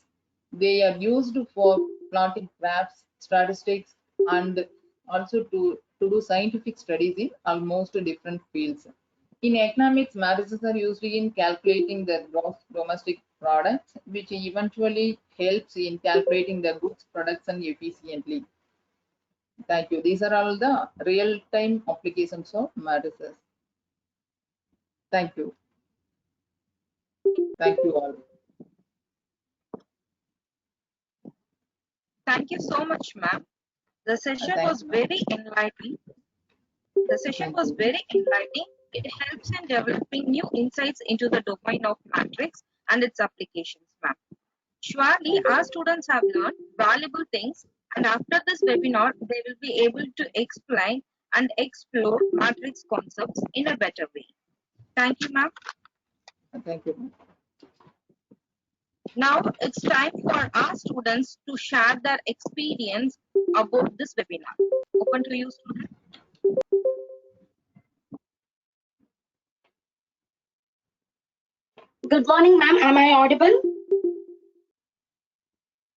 They are used for plotting graphs, statistics, and also to do scientific studies in almost different fields. In economics, matrices are used in calculating the gross domestic products, which eventually helps in calculating the goods production efficiently. Thank you. These are all the real-time applications of matrices. Thank you. Thank you all. Thank you so much, ma'am. The session Thank was you. very enlightening. The session Thank was you. very enlightening. It helps in developing new insights into the domain of matrix and its applications, ma'am. Surely our students have learned valuable things, and after this webinar, they will be able to explain and explore matrix concepts in a better way. Thank you, ma'am. Thank you. Now it's time for our students to share their experience about this webinar. Open to you, students. Good morning, ma'am. Am I audible?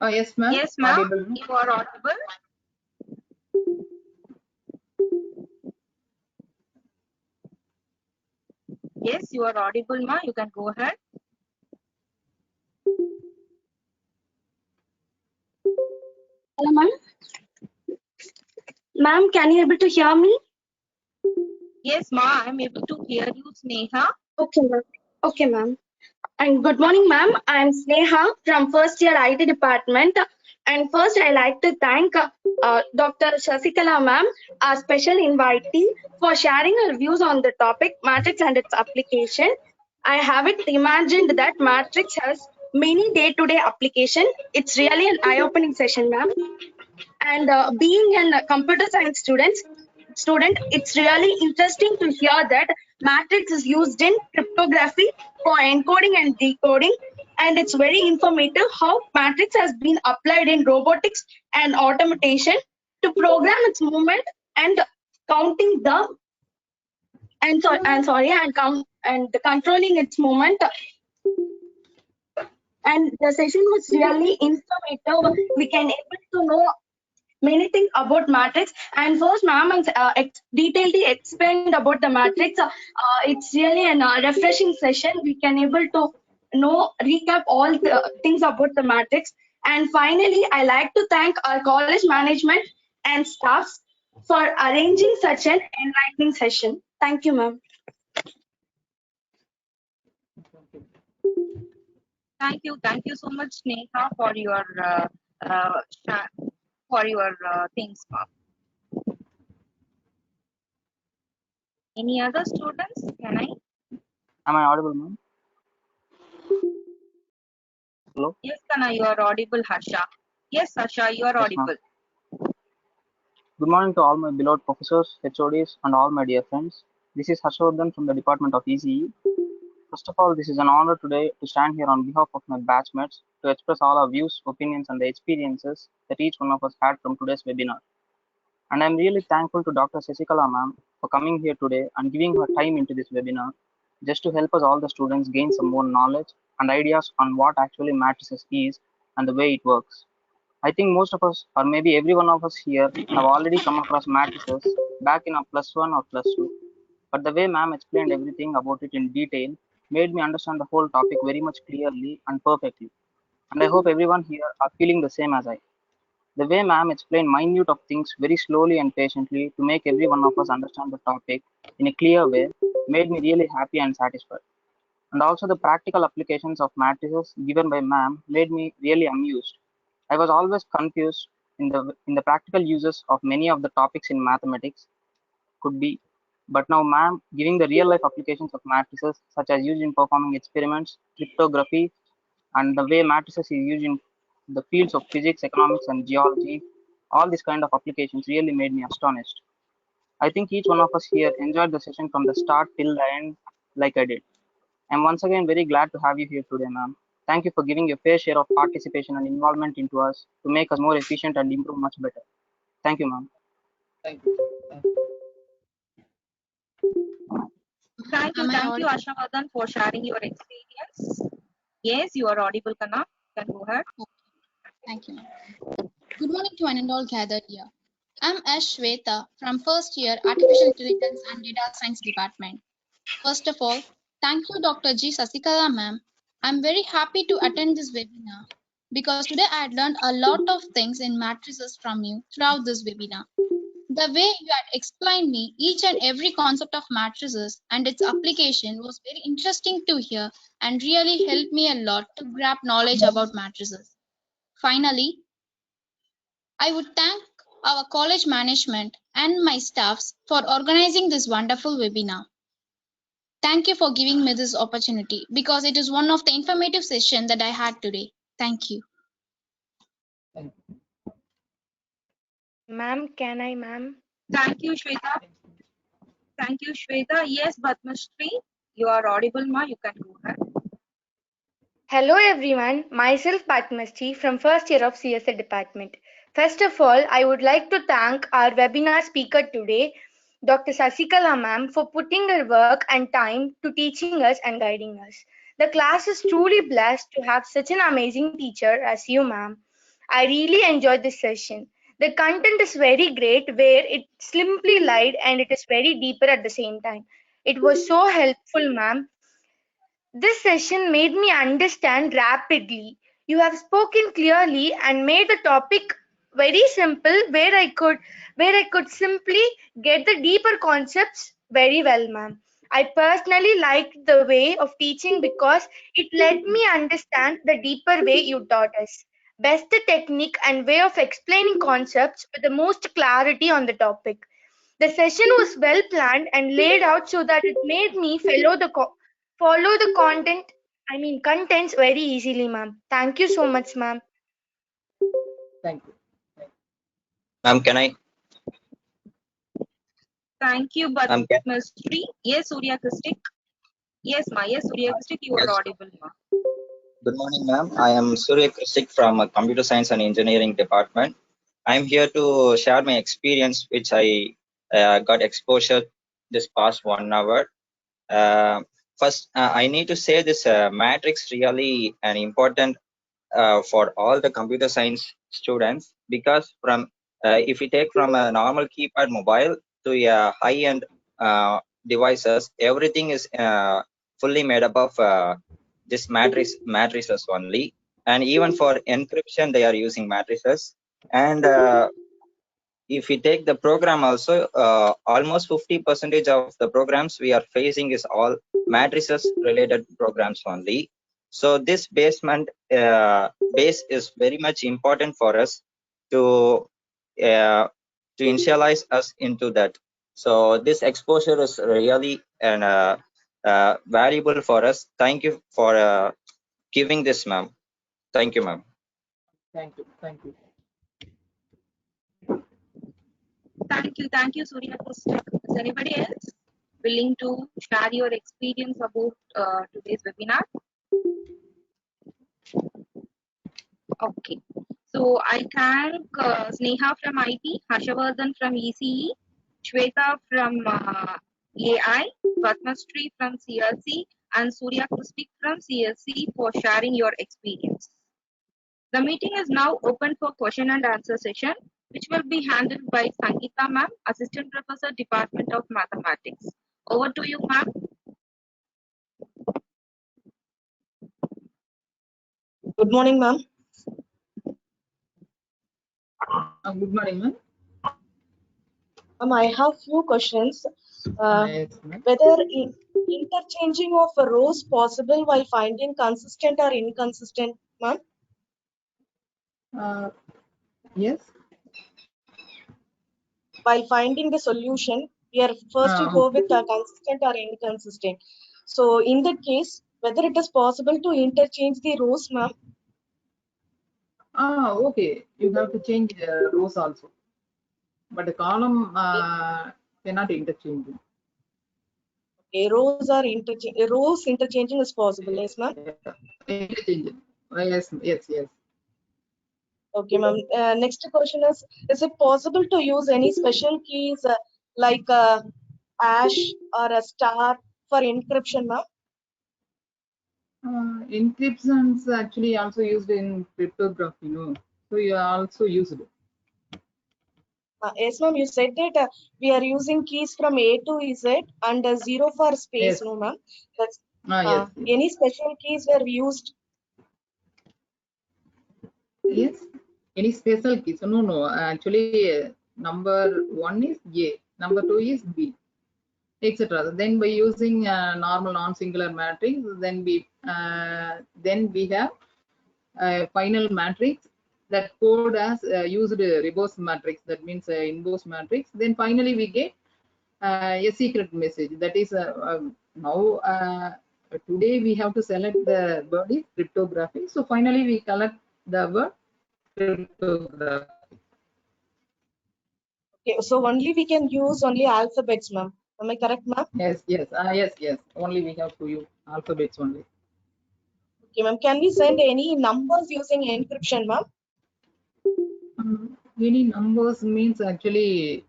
Yes, ma'am. Yes, ma'am. Audible, ma'am. You are audible. Yes, you are audible, ma'am. You can go ahead. Hello, ma'am. Ma'am, can you able to hear me? Yes, ma'am. I'm able to hear you, Sneha. Okay, ma'am. Okay, ma'am. And good morning, ma'am. I'm Sneha from first year IT department. And first, I like to thank Dr.G.Sasikala, ma'am, our special invitee, for sharing her views on the topic matrix and its application. I haven't imagined that matrix has many day-to-day application. It's really an eye-opening session, ma'am. And being a computer science student, it's really interesting to hear that matrix is used in cryptography for encoding and decoding, and it's very informative how matrix has been applied in robotics and automation to program its movement and counting the and controlling its movement. And the session was really informative. We can able to know many things about matrix, and first ma'am has detailedly explained about the matrix. It's really a refreshing session. We can able to know recap all the things about the matrix. And finally, I like to thank our college management and staffs for arranging such an enlightening session. Thank you, ma'am. Thank you so much, Sneha, for your things, ma'am. Any other students? Can I? Am I audible, ma'am? Hello? Yes, Kana, you are audible, Harsha. Yes, Harsha, you are Yes, audible. Good morning to all my beloved professors, HODs, and all my dear friends. This is Harshavardhan from the Department of ECE. First of all, this is an honor today to stand here on behalf of my batchmates to express all our views, opinions, and the experiences that each one of us had from today's webinar. And I'm really thankful to Dr. Sasikala ma'am for coming here today and giving her time into this webinar just to help us all the students gain some more knowledge and ideas on what actually matrices is and the way it works. I think most of us, or maybe every one of us here, have already come across matrices back in a +1 or +2. But the way ma'am explained everything about it in detail made me understand the whole topic very much clearly and perfectly. And I hope everyone here are feeling the same as I. The way ma'am explained minute of things very slowly and patiently to make every one of us understand the topic in a clear way made me really happy and satisfied. And also the practical applications of matrices given by ma'am made me really amused. I was always confused in the practical uses of many of the topics in mathematics could be, but now ma'am giving the real life applications of matrices such as used in performing experiments, cryptography, and the way matrices is used in the fields of physics, economics, and geology, all these kind of applications really made me astonished. I think each one of us here enjoyed the session from the start till the end like I did. I'm once again very glad to have you here today, ma'am. Thank you for giving your fair share of participation and involvement into us to make us more efficient and improve much better. Thank you, ma'am. Thank you. Thank you, Ashavardhan, for sharing your experience. Yes, you are audible, Kana. You can go ahead. Thank you. Good morning to one and all gathered here. I'm Ashweta from first year Artificial Intelligence and Data Science Department. First of all, thank you Dr.G.Sasikala ma'am. I'm very happy to attend this webinar because today I had learned a lot of things in matrices from you throughout this webinar. The way you had explained me each and every concept of matrices and its application was very interesting to hear and really helped me a lot to grab knowledge about matrices. Finally, I would thank our college management and my staffs for organizing this wonderful webinar. Thank you for giving me this opportunity because it is one of the informative sessions that I had today. Thank you. Thank you. Ma'am, can I, ma'am? Thank you, Shweta. Thank you, Shweta. Yes, Padmashri, you are audible, ma. You can go ahead. Hello everyone, myself Padmasri from first year of CSA department. First of all, I would like to thank our webinar speaker today, Dr.G.Sasikala ma'am, for putting her work and time to teaching us and guiding us. The class is truly blessed to have such an amazing teacher as you ma'am. I really enjoyed this session. The content is very great where it simply light and it is very deeper at the same time. It was so helpful ma'am. This session made me understand rapidly. You have spoken clearly and made the topic very simple where I could simply get the deeper concepts very well, ma'am. I personally liked the way of teaching because it let me understand the deeper way you taught us. Best technique and way of explaining concepts with the most clarity on the topic. The session was well planned and laid out so that it made me follow the contents very easily, ma'am. Thank you so much, ma'am. Thank you. Ma'am, can I? Thank you, but Ma'am, Mystery. Yes, Surya Kristik. Yes, ma. Yes, Surya Kristik, you are yes. audible, ma. Good morning, ma'am. I am Surya Kristik from Computer Science and Engineering Department. I am here to share my experience, which I got exposure this past 1 hour. First, I need to say this matrix really an important for all the computer science students, because from if we take from a normal keypad mobile to a high-end devices, everything is fully made up of this matrices only. And even for encryption they are using matrices. And if we take the program also, almost 50% of the programs we are facing is all matrices related programs only. So this base is very much important for us to initialize us into that. So this exposure is really valuable for us. Thank you for giving this, ma'am. Thank you, ma'am. Thank you. Thank you. Thank you, Surya Kristik. Is anybody else willing to share your experience about today's webinar? Okay. So I thank Sneha from IT, Harshavardhan from ECE, Shweta from AI, Padmasri from CLC, and Surya Kristik from CLC for sharing your experience. The meeting is now open for question and answer session, which will be handled by Sangeeta ma'am, Assistant Professor, Department of Mathematics. Over to you, ma'am. Good morning, ma'am. Good morning, ma'am. I have few questions. Yes, ma'am. Whether interchanging of rows possible while finding consistent or inconsistent, ma'am? Yes. While finding the solution, here first you go with consistent or inconsistent. So in that case, whether it is possible to interchange the rows, ma'am? Okay. You have to change rows also, but the column cannot interchange. Okay, rows interchanging is possible, yes, ma'am? Interchanging. Yes. Okay, ma'am. Next question is it possible to use any special keys like hash or a star for encryption, ma'am? Encryptions actually also used in cryptography, no? So you also used it. Yes, ma'am. You said that we are using keys from A to Z and 0 for space, Yes. no, ma'am? That's Yes. any special keys were used? Yes. Any special keys? No. Actually, number 1 is A, number 2 is B, etc. Then by using normal non-singular matrix, then we have final matrix that code as used reverse matrix. That means inverse matrix. Then finally we get a secret message. That is now today we have to select the word is cryptography. So finally we collect the word cryptography. Okay, so only we can use only alphabets, ma'am. Am I correct, ma'am? Yes. Only we have to use alphabets only. Okay, ma'am. Can we send any numbers using encryption, ma'am? Any numbers means actually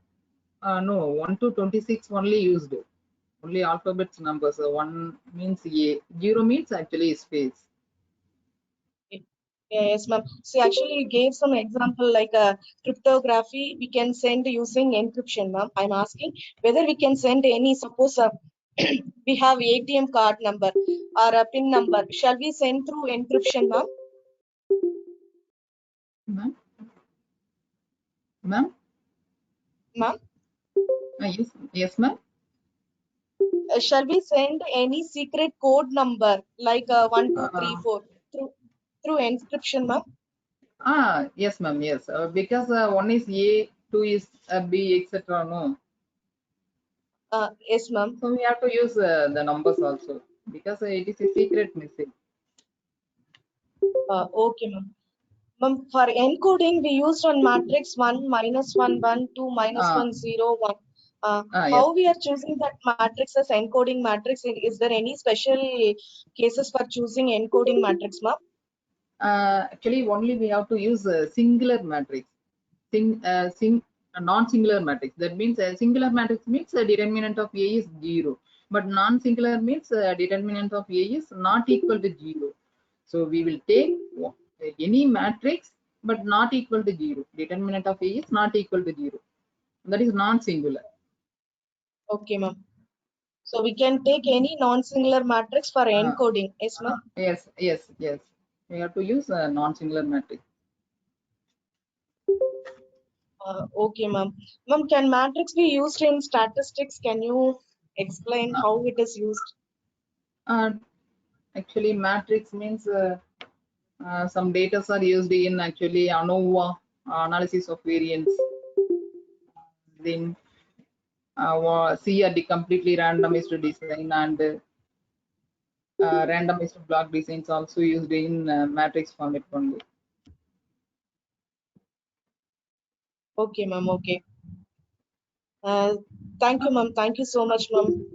no, 1 to 26 only used. Only alphabets numbers. 1 means A, 0 means actually space. Yes, ma'am. So actually, you gave some example like cryptography. We can send using encryption, ma'am. I'm asking whether we can send any. Suppose we have ATM card number or a PIN number. Shall we send through encryption, ma'am? Ma'am? Ma'am? Ma'am, Yes, ma'am. shall we send any secret code number like 1, 2, 3, 4 through encryption, ma'am? Yes, ma'am. Yes, because 1 is A, 2 is B, etc. No. Yes, ma'am. So we have to use the numbers also because it is a secret message. Okay, ma'am. Ma'am, for encoding, we used on matrix 1, -1, 1, 2, -1, 0, 1. Yes. How we are choosing that matrix as encoding matrix? Is there any special cases for choosing encoding matrix, ma'am? Actually, only we have to use a singular matrix. A non-singular matrix. That means a singular matrix means the determinant of A is 0. But non-singular means determinant of A is not equal to 0. So we will take any matrix but not equal to 0. Determinant of A is not equal to 0. That is non-singular. Okay, ma'am. So we can take any non-singular matrix for encoding. Yes, ma'am? Yes. We have to use a non-singular matrix. Okay, ma'am. Ma'am, can matrix be used in statistics? Can you explain how it is used? Actually, matrix means some data are used in actually ANOVA, analysis of variance. Then CRD, completely randomized design, and randomized block designs also used in matrix format only. Okay, ma'am. Okay. Thank you, ma'am. Thank you so much, ma'am.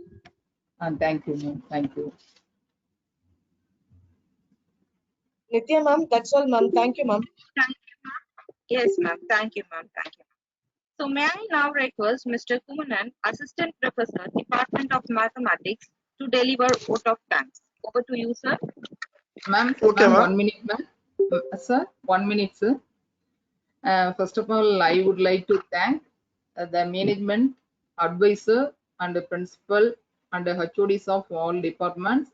And thank you, ma'am. Thank you. Nitya, ma'am. That's all, ma'am. Thank you, ma'am. Thank you, ma'am. Yes, ma'am. Thank you, ma'am. Thank you. So may I now request Mr. Kumanan, Assistant Professor, Department of Mathematics, to deliver vote of thanks. Over to you, sir. Ma'am, Okay, ma'am. 1 minute, ma'am. Sir, 1 minute, sir. First of all, I would like to thank the management, advisor, and the principal and the HODs of all departments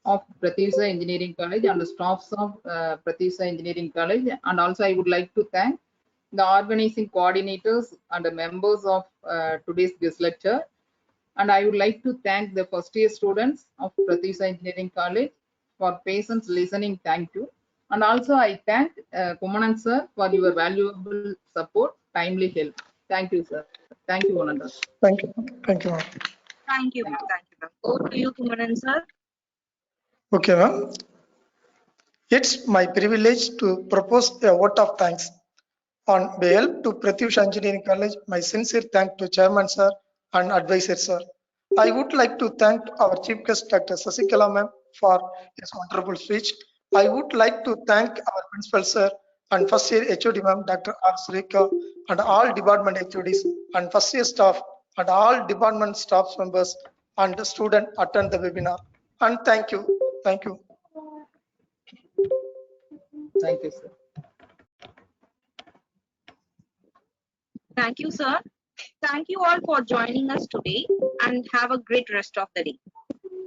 of Pratyusha Engineering College and the staffs of Pratyusha Engineering College. And also, I would like to thank the organizing coordinators and the members of today's guest lecture. And I would like to thank the first year students of Pratyusha Engineering College for patience listening. Thank you. And also I thank Kumanan sir for your valuable support, timely help. Thank you, sir. Thank you, one and all. Thank you. Thank you, ma'am. Thank you, ma'am. Thank you, ma'am. Over to you, Kumaran, sir. Okay, ma'am. It's my privilege to propose a vote of thanks. On behalf to Pratyusha Engineering College, my sincere thanks to Chairman sir and Advisor sir. I would like to thank our Chief Guest Dr.G.Sasikala ma'am for his wonderful speech. I would like to thank our Principal sir and first year HOD ma'am Dr. R. Sureka and all department HODs and first year staff and all department staff members and the student attend the webinar. And thank you. Thank you. Thank you, sir. Thank you, sir. Thank you all for joining us today and have a great rest of the day.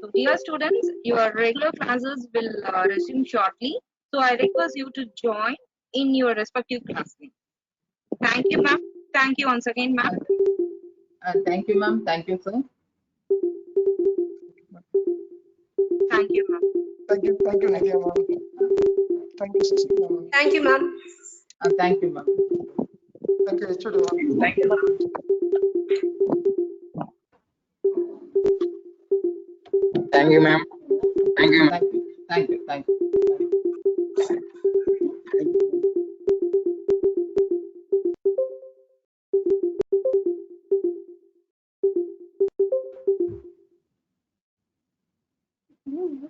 So, dear students, your regular classes will resume shortly. So, I request you to join in your respective classmates. Thank you, ma'am. Thank you once again, ma'am. Thank you, ma'am. Thank you, sir. Thank you, ma'am. Thank you, Nidya ma'am. Thank you, Sasikala ma'am. Thank you, ma'am. Thank you, ma'am. Thank you, HOD ma'am. Thank you, ma'am. Thank you, ma'am. Thank you, ma'am. Thank you. Thank you. Thank you.